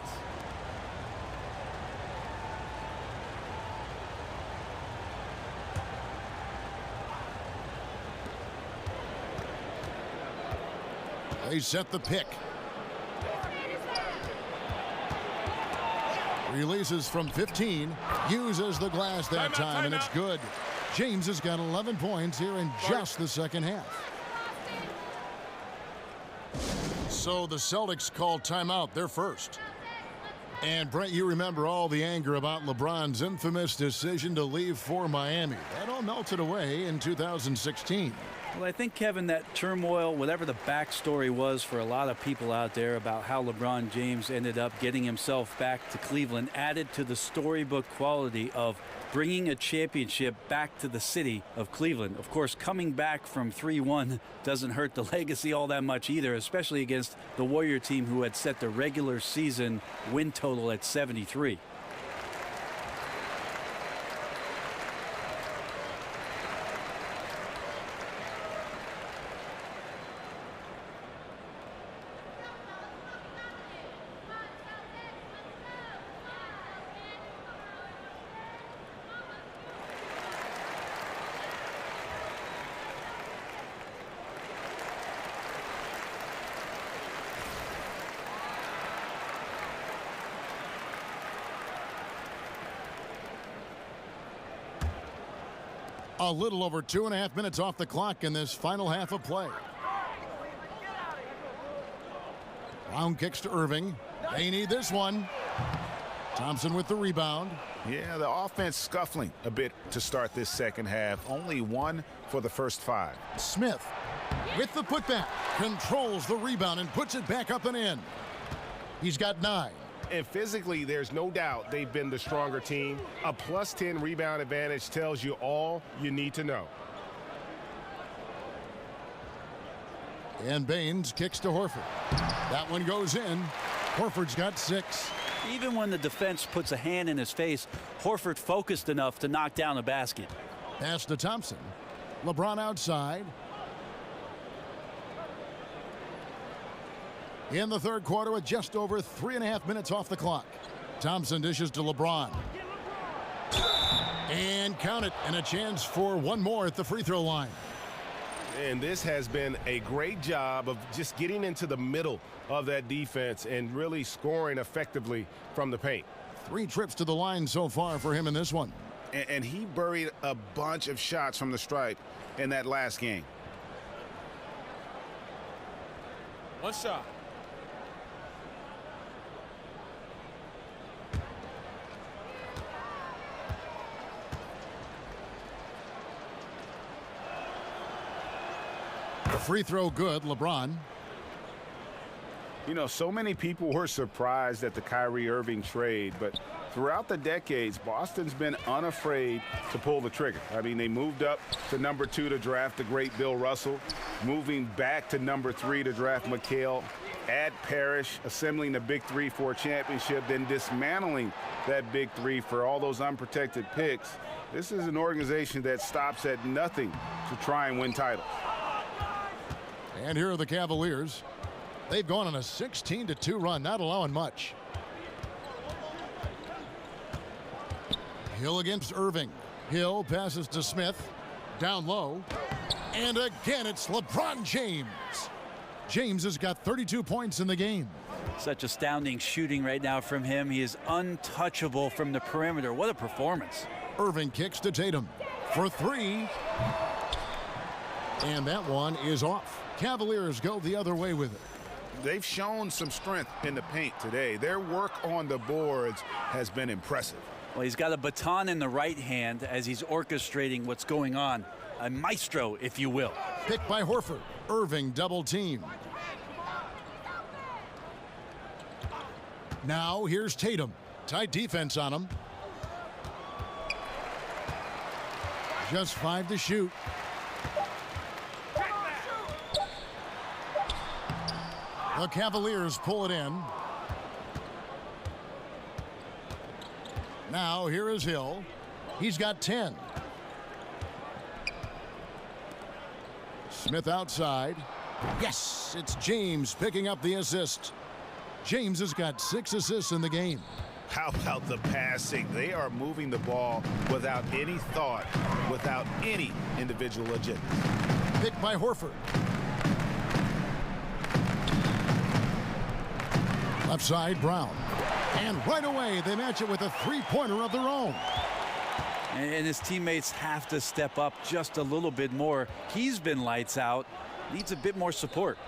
They set the pick. Releases from 15. Uses the glass that time, and it's good. James has got 11 points here in just the second half. So the Celtics call timeout, their first. And Brent, you remember all the anger about LeBron's infamous decision to leave for Miami. That all melted away in 2016. Well, I think, Kevin, that turmoil, whatever the backstory was for a lot of people out there about how LeBron James ended up getting himself back to Cleveland, added to the storybook quality of bringing a championship back to the city of Cleveland. Of course, coming back from 3-1 doesn't hurt the legacy all that much either, especially against the Warrior team who had set the regular season win total at 73. A little over 2.5 minutes off the clock in this final half of play. Brown kicks to Irving. They need this one. Thompson with the rebound. Yeah, the offense scuffling a bit to start this second half. Only one for the first 5. Smith with the putback. Controls the rebound and puts it back up and in. He's got 9. And physically, there's no doubt they've been the stronger team. A +10 rebound advantage tells you all you need to know. And Baines kicks to Horford. That one goes in. Horford's got 6. Even when the defense puts a hand in his face, Horford focused enough to knock down a basket. Pass to Thompson. LeBron outside. In the third quarter with just over 3.5 minutes off the clock. Thompson dishes to LeBron. And count it, and a chance for one more at the free throw line. And this has been a great job of just getting into the middle of that defense and really scoring effectively from the paint. 3 trips to the line so far for him in this one. And he buried a bunch of shots from the stripe in that last game. One shot. Free throw good, LeBron. You know, so many people were surprised at the Kyrie Irving trade, but throughout the decades, Boston's been unafraid to pull the trigger. I mean, they moved up to number 2 to draft the great Bill Russell, moving back to number 3 to draft McHale, add Parrish, assembling the big 3 for a championship, then dismantling that big 3 for all those unprotected picks. This is an organization that stops at nothing to try and win titles. And here are the Cavaliers. They've gone on a 16-2 run, not allowing much. Hill against Irving. Hill passes to Smith. Down low. And again, it's LeBron James. James has got 32 points in the game. Such astounding shooting right now from him. He is untouchable from the perimeter. What a performance. Irving kicks to Tatum for 3. And that one is off. Cavaliers go the other way with it. They've shown some strength in the paint today. Their work on the boards has been impressive. Well, he's got a baton in the right hand as he's orchestrating what's going on. A maestro, if you will. Picked by Horford. Irving double team. Now here's Tatum. Tight defense on him. Just 5 to shoot. The Cavaliers pull it in. Now here is Hill. He's got 10. Smith outside. Yes, it's James picking up the assist. James has got 6 assists in the game. How about the passing? They are moving the ball without any thought, without any individual agenda. Picked by Horford. Left side, Brown. And right away, they match it with a three-pointer of their own. And his teammates have to step up just a little bit more. He's been lights out. Needs a bit more support.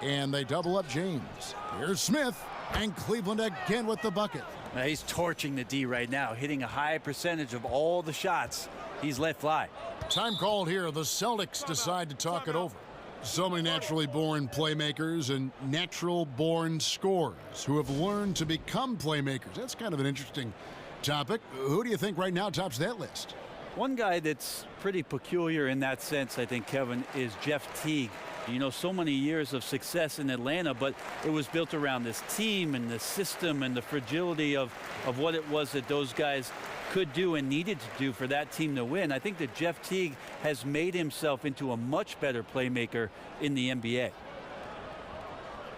And they double up James. Here's Smith. And Cleveland again with the bucket. Now he's torching the D right now, hitting a high percentage of all the shots he's let fly. Time called here. The Celtics decide to talk it over. So many naturally born playmakers and natural born scorers who have learned to become playmakers. That's kind of an interesting topic. Who do you think right now tops that list? One guy that's pretty peculiar in that sense, I think, Kevin, is Jeff Teague. You know, so many years of success in Atlanta, but it was built around this team and the system and the fragility of what it was that those guys could do and needed to do for that team to win. I think that Jeff Teague has made himself into a much better playmaker in the NBA.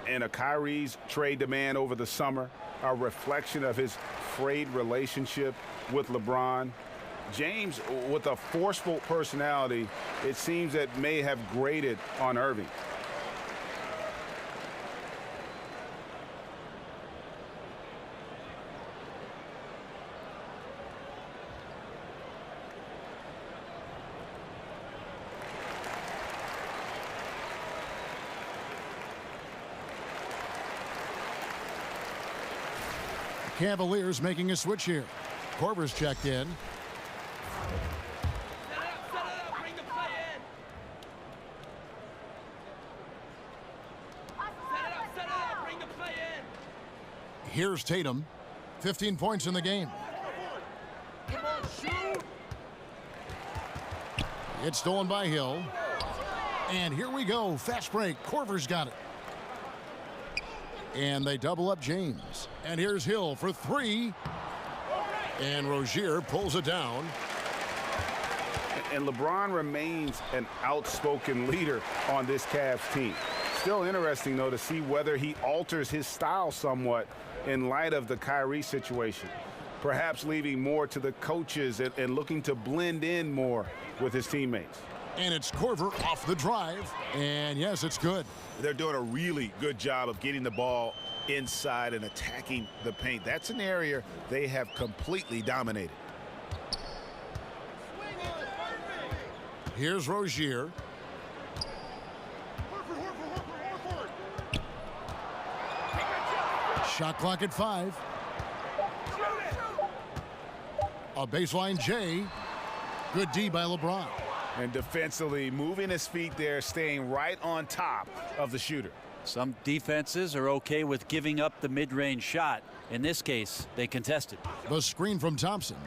And a Kyrie's trade demand over the summer, a reflection of his frayed relationship with LeBron. James, with a forceful personality, it seems that may have grated on Irving. Cavaliers making a switch here. Korver's checked in. Here's Tatum. 15 points in the game. It's stolen by Hill. And here we go. Fast break. Korver's got it. And they double up James. And here's Hill for three. And Rozier pulls it down. And LeBron remains an outspoken leader on this Cavs team. Still interesting, though, to see whether he alters his style somewhat in light of the Kyrie situation. Perhaps leaving more to the coaches and looking to blend in more with his teammates. And it's Korver off the drive. And yes, it's good. They're doing a really good job of getting the ball inside and attacking the paint. That's an area they have completely dominated. Here's Rozier. Shot clock at 5. A baseline J. Good D by LeBron. And defensively, moving his feet there, staying right on top of the shooter. Some defenses are okay with giving up the mid-range shot. In this case, they contested. The screen from Thompson.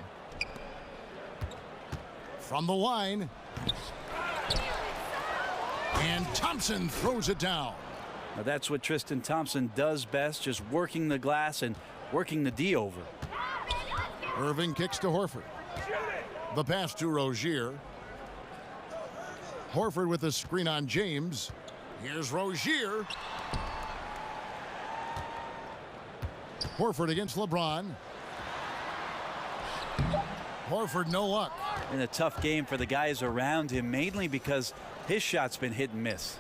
From the line. And Thompson throws it down. Now that's what Tristan Thompson does best, just working the glass and working the D over. Irving kicks to Horford. The pass to Rozier. Horford with a screen on James. Here's Rozier. Horford against LeBron. Horford no luck. In a tough game for the guys around him, mainly because his shot's been hit and miss.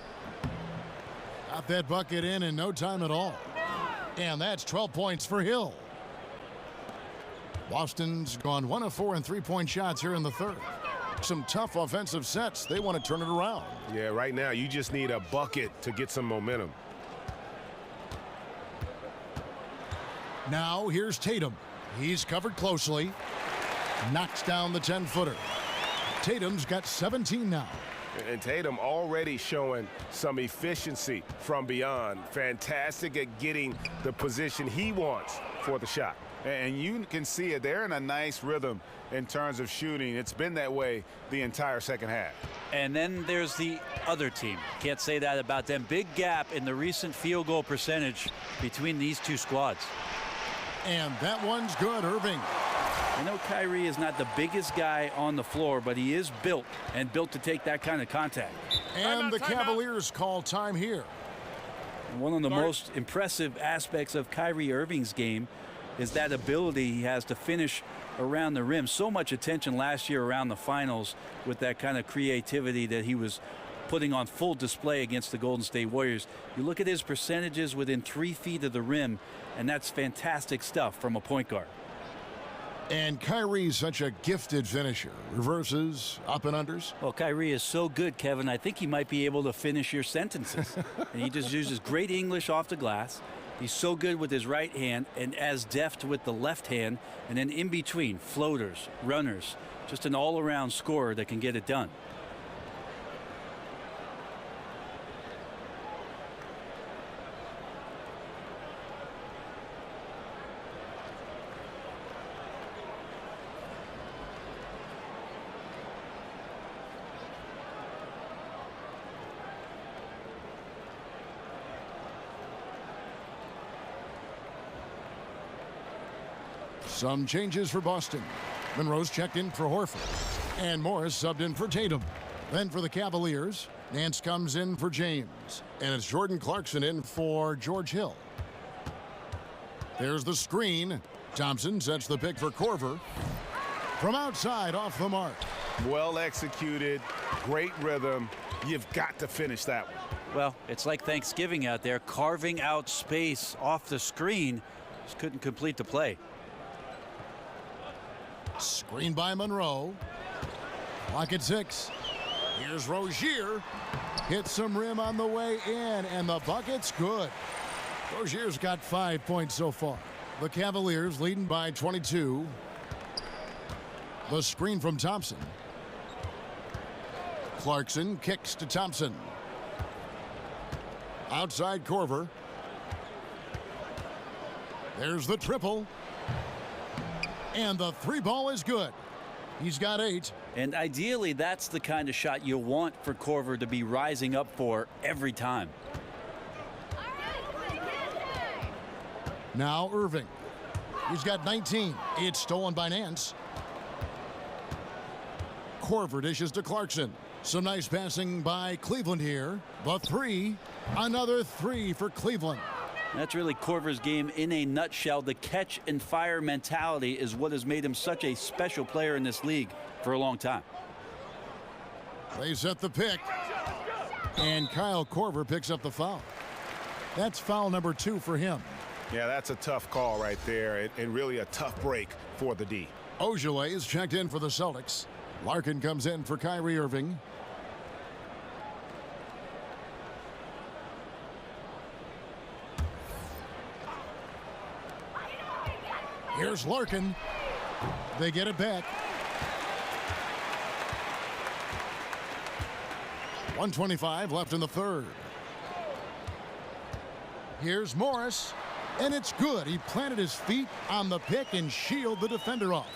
Got that bucket in no time at all. And that's 12 points for Hill. Boston's gone 1 of 4 in three-point shots here in the third. Some tough offensive sets. They want to turn it around. Yeah, right now you just need a bucket to get some momentum. Now here's Tatum. He's covered closely. Knocks down the 10-footer. Tatum's got 17 now. And Tatum already showing some efficiency from beyond. Fantastic at getting the position he wants for the shot. And you can see it. They're in a nice rhythm in terms of shooting. It's been that way the entire second half. And then there's the other team. Can't say that about them. Big gap in the recent field goal percentage between these two squads. And that one's good, Irving. I know Kyrie is not the biggest guy on the floor, but he is built to take that kind of contact. And the Cavaliers call time here. And one of the most impressive aspects of Kyrie Irving's game is that ability he has to finish around the rim. So much attention last year around the finals with that kind of creativity that he was putting on full display against the Golden State Warriors. You look at his percentages within 3 feet of the rim, and that's fantastic stuff from a point guard. And Kyrie's such a gifted finisher. Reverses, up and unders. Well, Kyrie is so good, Kevin, I think he might be able to finish your sentences. And he just uses great English off the glass. He's so good with his right hand and as deft with the left hand. And then in between, floaters, runners, just an all-around scorer that can get it done. Some changes for Boston. Monroe's checked in for Horford. And Morris subbed in for Tatum. Then for the Cavaliers, Nance comes in for James. And it's Jordan Clarkson in for George Hill. There's the screen. Thompson sets the pick for Korver. From outside, off the mark. Well executed, great rhythm. You've got to finish that one. Well, it's like Thanksgiving out there, carving out space off the screen. Just couldn't complete the play. Screen by Monroe. Clock at 6. Here's Rozier. Hits some rim on the way in, and the bucket's good. Rozier's got 5 points so far. The Cavaliers leading by 22. The screen from Thompson. Clarkson kicks to Thompson. Outside Korver. There's the triple. And the three ball is good. He's got 8. And ideally, that's the kind of shot you want for Korver to be rising up for every time. Now Irving. He's got 19. It's stolen by Nance. Korver dishes to Clarkson. Some nice passing by Cleveland here. The 3. Another 3 for Cleveland. That's really Korver's game in a nutshell. The catch and fire mentality is what has made him such a special player in this league for a long time. They set the pick. And Kyle Korver picks up the foul. That's foul number 2 for him. Yeah, that's a tough call right there, and really a tough break for the D. Ojale is checked in for the Celtics. Larkin comes in for Kyrie Irving. Here's Larkin. They get it back. 1:25 left in the third. Here's Morris. And it's good. He planted his feet on the pick and shielded the defender off.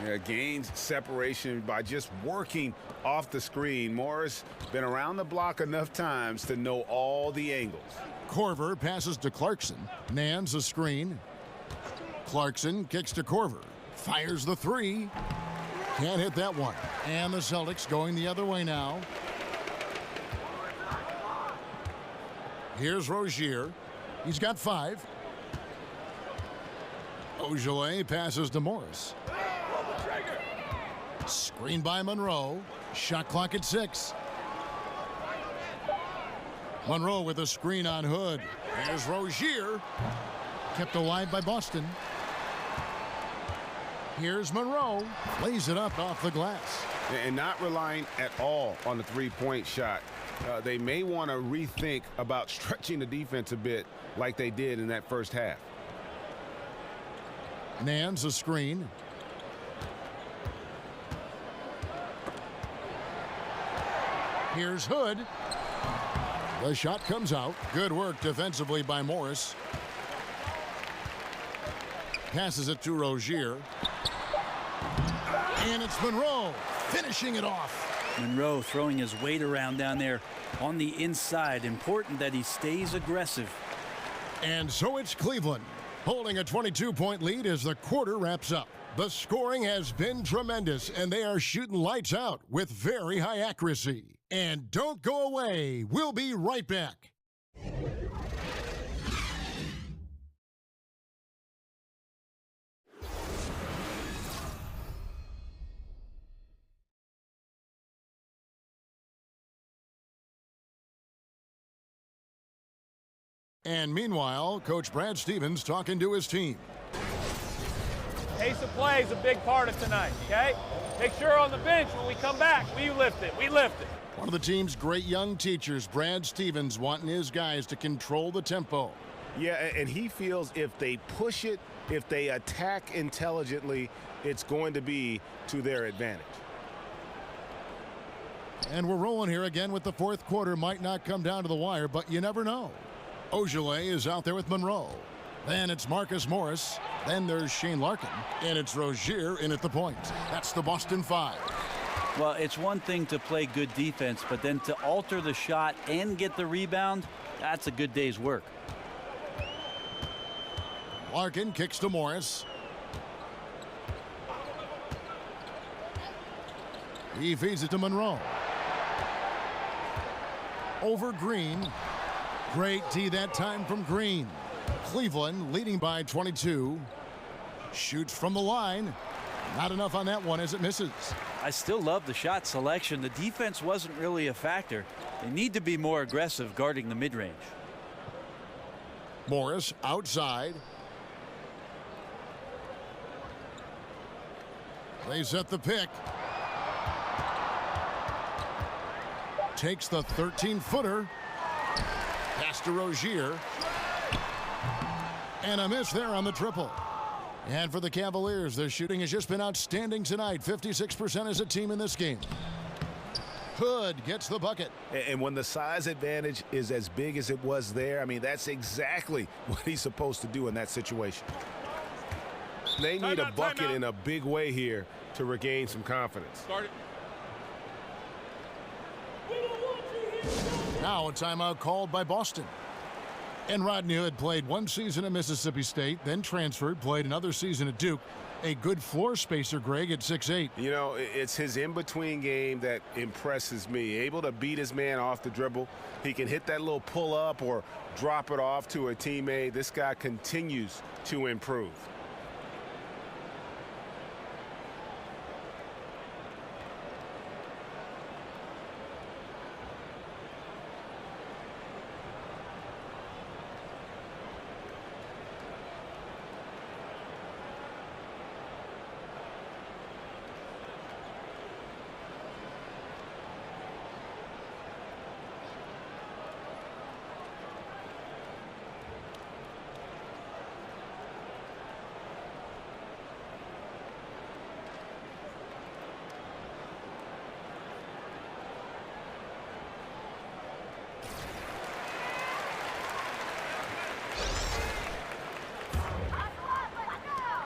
Yeah, gains separation by just working off the screen. Morris been around the block enough times to know all the angles. Korver passes to Clarkson. Nance a screen. Clarkson kicks to Korver. Fires the 3. Can't hit that one. And the Celtics going the other way now. Here's Rozier. He's got 5. Ojale passes to Morris. Screen by Monroe. Shot clock at 6. Monroe with a screen on Hood. Here's Rozier. Kept alive by Boston. Here's Monroe. Lays it up off the glass. And not relying at all on the three-point shot. They may want to rethink about stretching the defense a bit like they did in that first half. Nance a screen. Here's Hood. The shot comes out. Good work defensively by Morris. Passes it to Rozier. And it's Monroe finishing it off. Monroe throwing his weight around down there on the inside. Important that he stays aggressive. And so it's Cleveland holding a 22-point lead as the quarter wraps up. The scoring has been tremendous, and they are shooting lights out with very high accuracy. And don't go away. We'll be right back. And meanwhile, Coach Brad Stevens talking to his team. Pace of play is a big part of tonight, okay? Make sure on the bench when we come back, we lift it. We lift it. One of the team's great young teachers, Brad Stevens, wanting his guys to control the tempo. Yeah, and he feels if they push it, if they attack intelligently, it's going to be to their advantage. And we're rolling here again with the fourth quarter. Might not come down to the wire, but you never know. Ojale is out there with Monroe. Then it's Marcus Morris. Then there's Shane Larkin. And it's Rozier in at the point. That's the Boston Five. Well, it's one thing to play good defense, but then to alter the shot and get the rebound, that's a good day's work. Larkin kicks to Morris. He feeds it to Monroe. Over Green. Great D that time from Green. Cleveland leading by 22. Shoots from the line. Not enough on that one as it misses. I still love the shot selection. The defense wasn't really a factor. They need to be more aggressive guarding the mid-range. Morris outside. They set the pick. Takes the 13-footer. Pass to Rozier. And a miss there on the triple. And for the Cavaliers, their shooting has just been outstanding tonight. 56% as a team in this game. Hood gets the bucket. And when the size advantage is as big as it was there, I mean, that's exactly what he's supposed to do in that situation. They need a bucket in a big way here to regain some confidence. Now a timeout called by Boston. And Rodney Hood played one season at Mississippi State, then transferred, played another season at Duke. A good floor spacer, Greg, at 6'8". You know, it's his in-between game that impresses me. Able to beat his man off the dribble. He can hit that little pull-up or drop it off to a teammate. This guy continues to improve.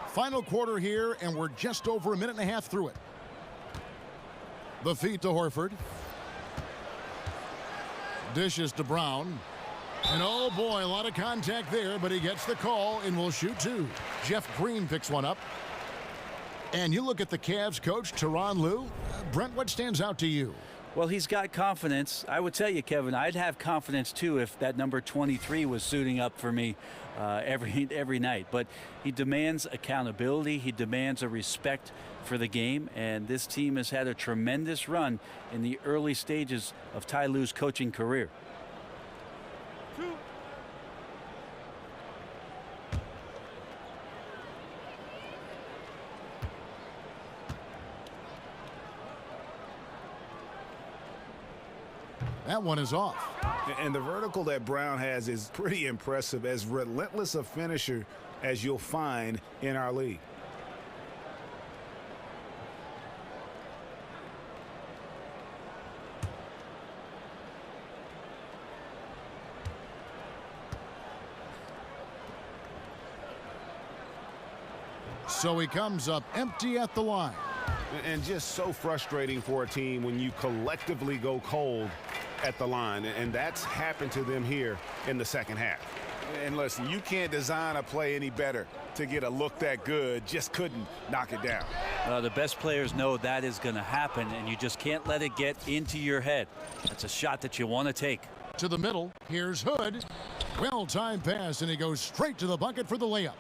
Final quarter here, and we're just over a minute and a half through it. The feed to Horford. Dishes to Brown. And oh boy, a lot of contact there, but he gets the call and will shoot two. Jeff Green picks one up. And you look at the Cavs coach, Tyronn Lue. Brent, what stands out to you? Well, he's got confidence. I would tell you, Kevin, I'd have confidence too if that number 23 was suiting up for me every night. But he demands accountability. He demands a respect for the game. And this team has had a tremendous run in the early stages of Ty Lue's coaching career. That one is off. And the vertical that Brown has is pretty impressive, as relentless a finisher as you'll find in our league. So he comes up empty at the line. And just so frustrating for a team when you collectively go cold at the line, and that's happened to them here in the second half. And listen, you can't design a play any better to get a look that good. Just couldn't knock it down. The best players know that is going to happen, and you just can't let it get into your head. That's a shot that you want to take. To the middle, here's Hood. Well-timed pass, and he goes straight to the bucket for the layup.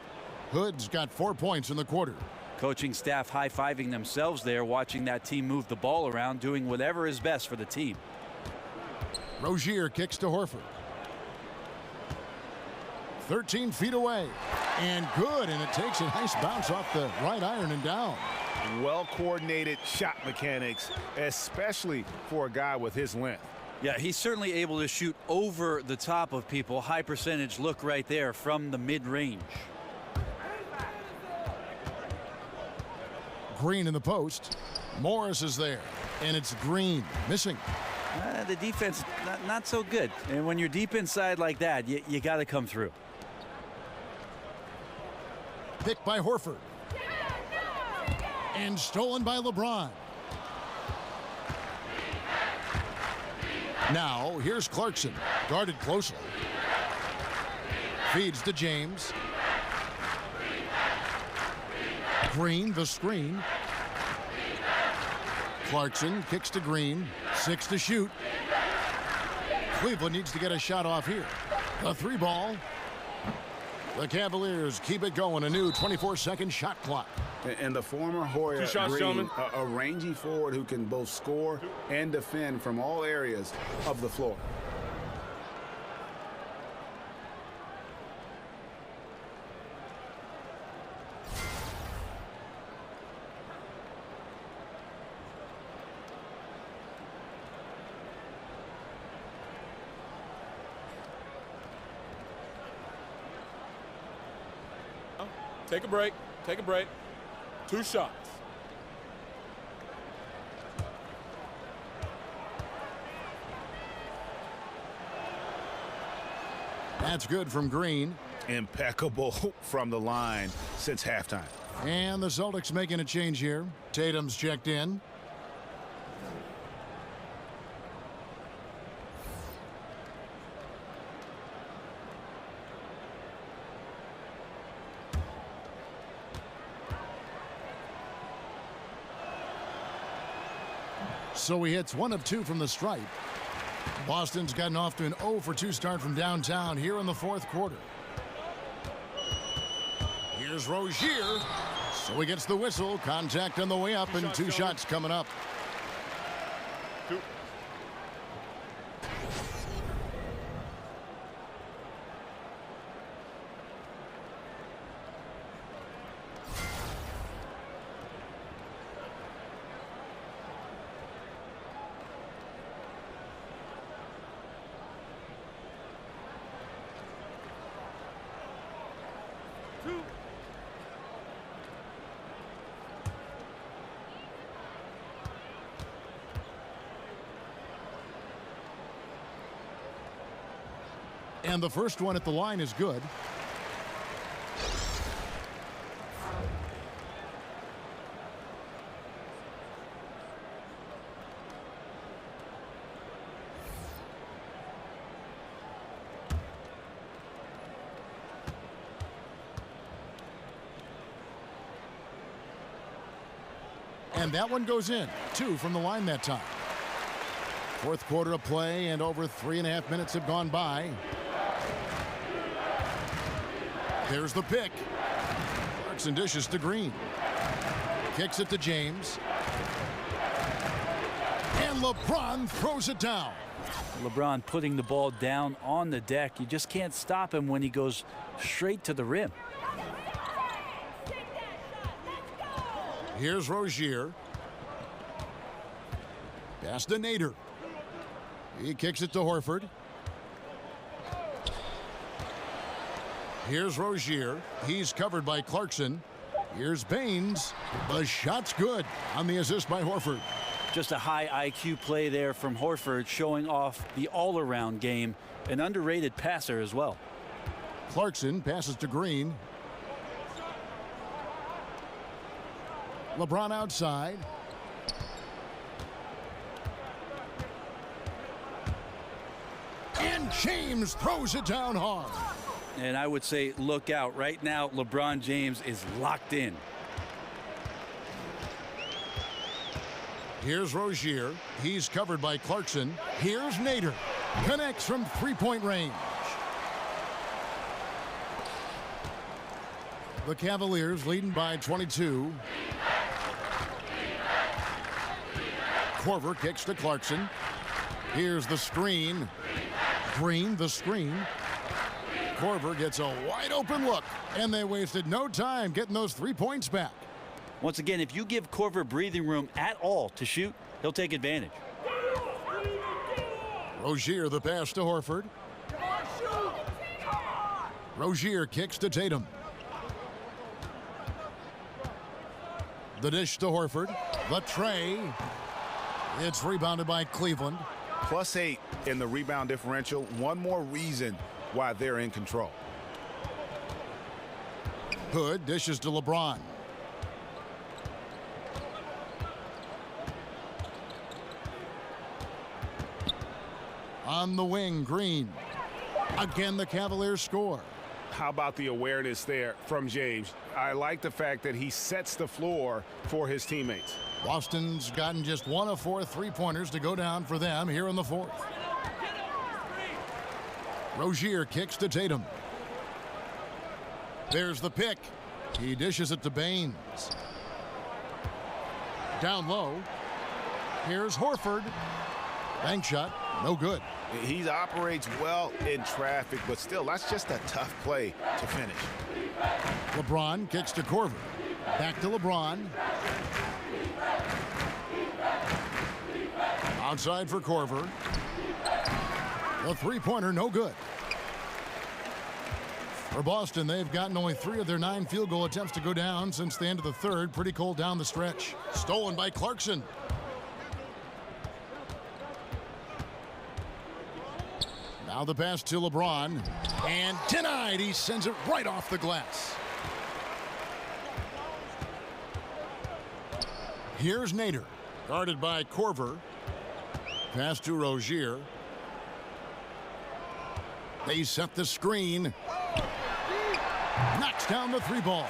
Hood's got 4 points in the quarter. Coaching staff high-fiving themselves there, watching that team move the ball around, doing whatever is best for the team. Rozier kicks to Horford. 13 feet away. And good, and it takes a nice bounce off the right iron and down. Well-coordinated shot mechanics, especially for a guy with his length. Yeah, he's certainly able to shoot over the top of people. High percentage look right there from the mid-range. Green in the post. Morris is there, and it's Green missing. The defense not so good, and when you're deep inside like that, you got to come through. Picked by Horford. And stolen by LeBron. Now, here's Clarkson, guarded closely. Feeds to James. Green, the screen. Clarkson kicks to Green. 6 to shoot. Cleveland needs to get a shot off here. A 3-ball. The Cavaliers keep it going. A new 24-second shot clock. And the former Hoya Green, a rangy forward who can both score and defend from all areas of the floor. Take a break. Take a break. 2 shots. That's good from Green. Impeccable from the line since halftime. And the Celtics making a change here. Tatum's checked in. So he hits 1 of 2 from the stripe. Boston's gotten off to an 0-for-2 start from downtown here in the 4th quarter. Here's Rozier. So he gets the whistle. Contact on the way up, and 2 shots coming up. 2. And the first one at the line is good. And that one goes in. 2 from the line that time. 4th quarter of play, and over 3.5 minutes have gone by. There's the pick. Clarkson dishes to Green. Kicks it to James. And LeBron throws it down. LeBron putting the ball down on the deck. You just can't stop him when he goes straight to the rim. Here's Rozier. Pass to Nader. He kicks it to Horford. Here's Rozier. He's covered by Clarkson. Here's Baines. The shot's good on the assist by Horford. Just a high IQ play there from Horford, showing off the all-around game. An underrated passer as well. Clarkson passes to Green. LeBron outside. And James throws it down hard. And I would say look out. Right now, LeBron James is locked in. Here's Rozier. He's covered by Clarkson. Here's Nader. Connects from 3-point range. The Cavaliers leading by 22. Korver kicks to Clarkson. Here's the screen. Green, the screen. Korver gets a wide open look, and they wasted no time getting those 3 points back. Once again, if you give Korver breathing room at all to shoot, he'll take advantage. Rozier the pass to Horford. Rozier kicks to Tatum. The dish to Horford. The tray. It's rebounded by Cleveland. +8 in the rebound differential. One more reason why they're in control. Hood dishes to LeBron. On the wing, Green. Again, the Cavaliers score. How about the awareness there from James? I like the fact that he sets the floor for his teammates. Boston's gotten just 1 of 4 3-pointers to go down for them here in the 4th. Rozier kicks to Tatum. There's the pick. He dishes it to Baines. Down low. Here's Horford. Bank shot, no good. He operates well in traffic, but still, that's just a tough play to finish. LeBron kicks to Korver. Back to LeBron. Outside for Korver. The 3-pointer, no good. For Boston, they've gotten only 3 of their 9 field goal attempts to go down since the end of the 3rd. Pretty cold down the stretch. Stolen by Clarkson. Now the pass to LeBron. And denied. He sends it right off the glass. Here's Nader. Guarded by Korver. Pass to Rozier. They set the screen. Knocks down the 3-ball.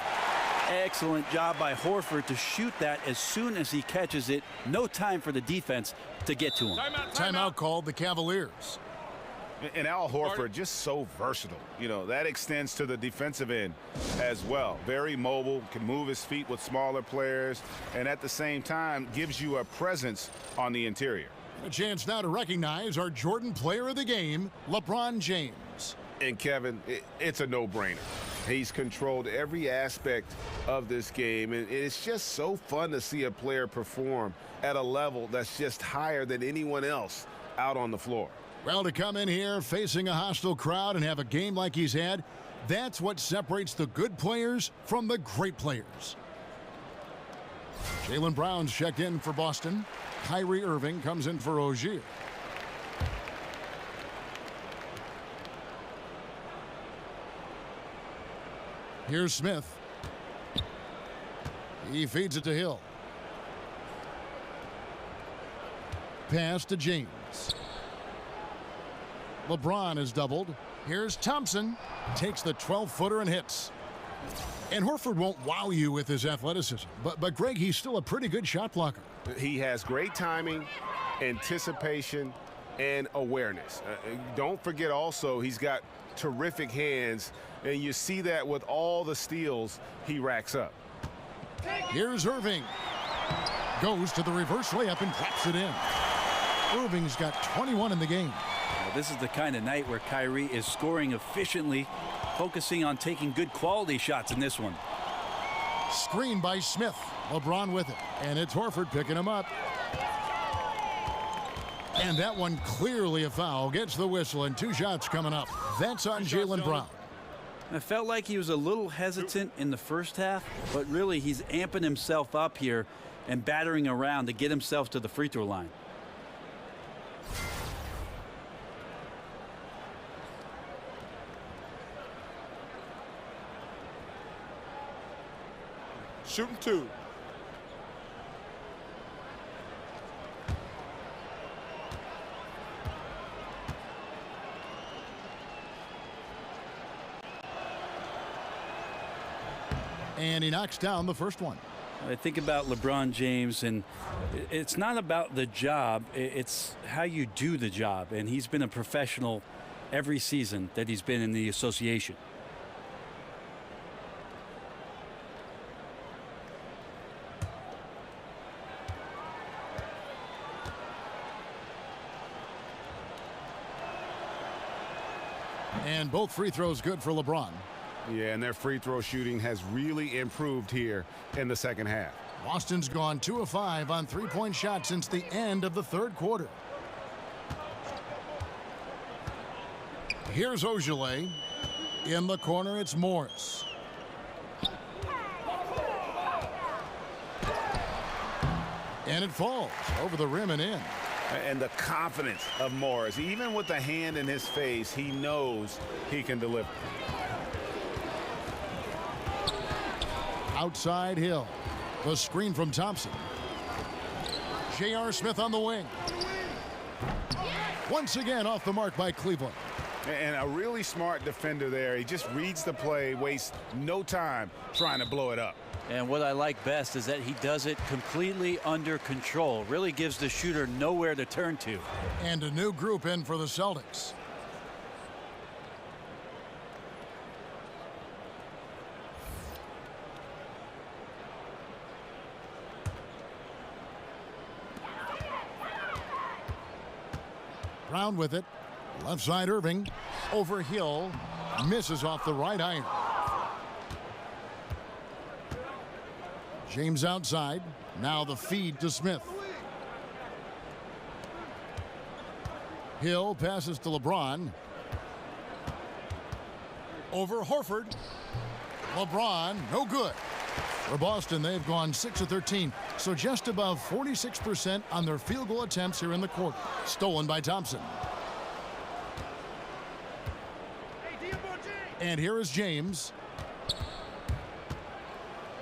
Excellent job by Horford to shoot that as soon as he catches it. No time for the defense to get to him. Timeout called the Cavaliers. And Al Horford just so versatile. You know, that extends to the defensive end as well. Very mobile, can move his feet with smaller players, and at the same time gives you a presence on the interior. A chance now to recognize our Jordan Player of the Game, LeBron James. And Kevin, it's a no-brainer. He's controlled every aspect of this game, and it's just so fun to see a player perform at a level that's just higher than anyone else out on the floor. Well, to come in here facing a hostile crowd and have a game like he's had, that's what separates the good players from the great players. Jaylen Brown's checked in for Boston. Kyrie Irving comes in for Rozier. Here's Smith. He feeds it to Hill. Pass to James. LeBron is doubled. Here's Thompson. Takes the 12-footer and hits. And Horford won't wow you with his athleticism. But Greg, he's still a pretty good shot blocker. He has great timing, anticipation, and awareness. Don't forget also he's got terrific hands, and you see that with all the steals he racks up. Here's Irving. Goes to the reverse layup and drops it in. Irving's got 21 in the game. Well, this is the kind of night where Kyrie is scoring efficiently, focusing on taking good quality shots in this one. Screen by Smith. LeBron with it. And it's Horford picking him up. And that one clearly a foul. Gets the whistle and 2 shots coming up. That's on Jaylen Brown. I felt like he was a little hesitant in the first half, but really he's amping himself up here and battering around to get himself to the free throw line. Shooting 2. And he knocks down the first one. I think about LeBron James, and it's not about the job, it's how you do the job. And he's been a professional every season that he's been in the association. And both free throws good for LeBron. Yeah, and their free throw shooting has really improved here in the second half. Boston's gone 2 of 5 on three-point shots since the end of the third quarter. Here's Ojale. In the corner, it's Morris. And it falls over the rim and in. And the confidence of Morris, even with the hand in his face, he knows he can deliver. Outside Hill. The screen from Thompson. J.R. Smith on the wing. Once again off the mark by Cleveland. And a really smart defender there. He just reads the play, wastes no time trying to blow it up. And what I like best is that he does it completely under control. Really gives the shooter nowhere to turn to. And a new group in for the Celtics. Brown with it. Left side Irving. Over Hill. Misses off the right iron. James outside. Now the feed to Smith. Hill passes to LeBron. Over Horford. LeBron, no good. For Boston, they've gone 6 of 13, so just above 46% on their field goal attempts here in the quarter. Stolen by Thompson. And here is James.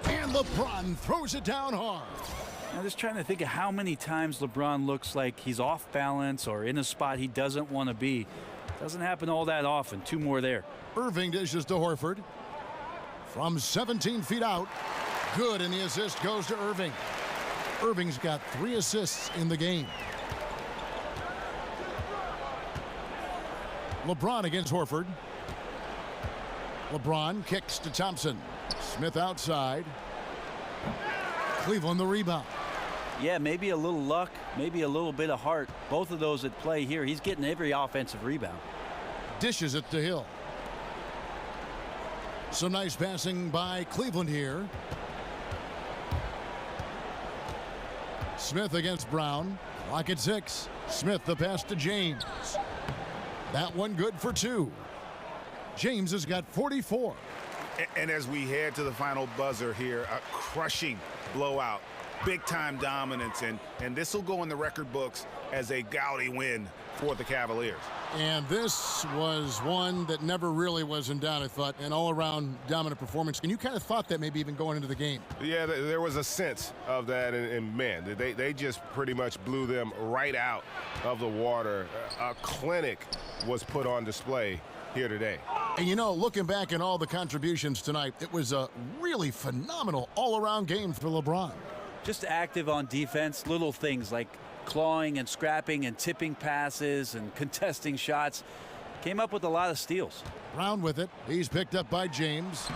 And LeBron throws it down hard. I'm just trying to think of how many times LeBron looks like he's off balance or in a spot he doesn't want to be. Doesn't happen all that often. 2 more there. Irving dishes to Horford. From 17 feet out. Good, and the assist goes to Irving. Irving's got 3 assists in the game. LeBron against Horford. LeBron kicks to Thompson. Smith outside. Cleveland the rebound. Yeah, maybe a little luck, maybe a little bit of heart. Both of those at play here. He's getting every offensive rebound. Dishes it to Hill. Some nice passing by Cleveland here. Smith against Brown. Clock at 6. Smith the pass to James. That one good for 2. James has got 44. And as we head to the final buzzer here, a crushing blowout, big-time dominance, and this will go in the record books as a gaudy win for the Cavaliers. And this was one that never really was in doubt, I thought, an all-around dominant performance. And you kind of thought that maybe even going into the game. Yeah, there was a sense of that, and man, they just pretty much blew them right out of the water. A clinic was put on display here today. And you know, looking back at all the contributions tonight, it was a really phenomenal all-around game for LeBron. Just active on defense, little things like clawing and scrapping and tipping passes and contesting shots. Came up with a lot of steals. Brown with it. He's picked up by James.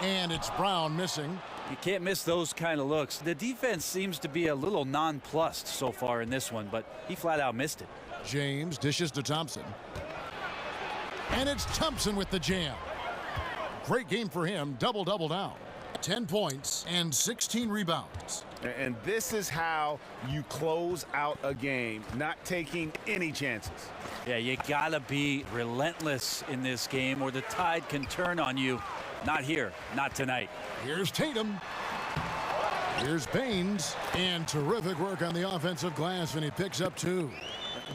And it's Brown missing. You can't miss those kind of looks. The defense seems to be a little nonplussed so far in this one, but he flat out missed it. James dishes to Thompson. And it's Thompson with the jam. Great game for him. Double-double down. 10 points and 16 rebounds. And this is how you close out a game, not taking any chances. Yeah, you gotta be relentless in this game or the tide can turn on you. Not here, not tonight. Here's Tatum. Here's Baines. And terrific work on the offensive glass, and he picks up 2.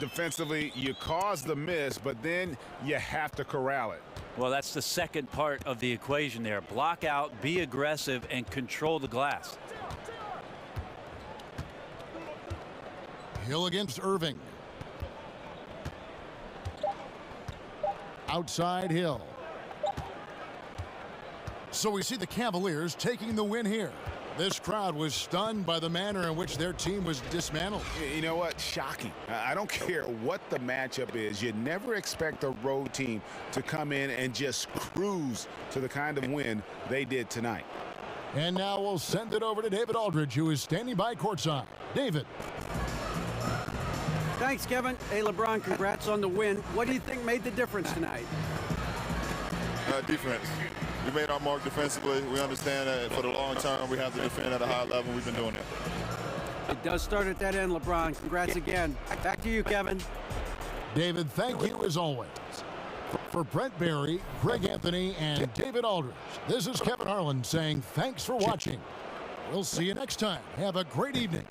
Defensively, you cause the miss, but then you have to corral it. Well, that's the second part of the equation there. Block out, be aggressive, and control the glass. Hill against Irving. Outside Hill. So we see the Cavaliers taking the win here. This crowd was stunned by the manner in which their team was dismantled. You know what? Shocking. I don't care what the matchup is. You never expect a road team to come in and just cruise to the kind of win they did tonight. And now we'll send it over to David Aldridge, who is standing by courtside. David. Thanks, Kevin. Hey, LeBron, congrats on the win. What do you think made the difference tonight? Defense. We made our mark defensively. We understand that for the long term, we have to defend at a high level. We've been doing it. It does start at that end, LeBron. Congrats again. Back to you, Kevin. David, thank you as always. For Brent Barry, Greg Anthony, and David Aldridge, this is Kevin Harlan saying thanks for watching. We'll see you next time. Have a great evening.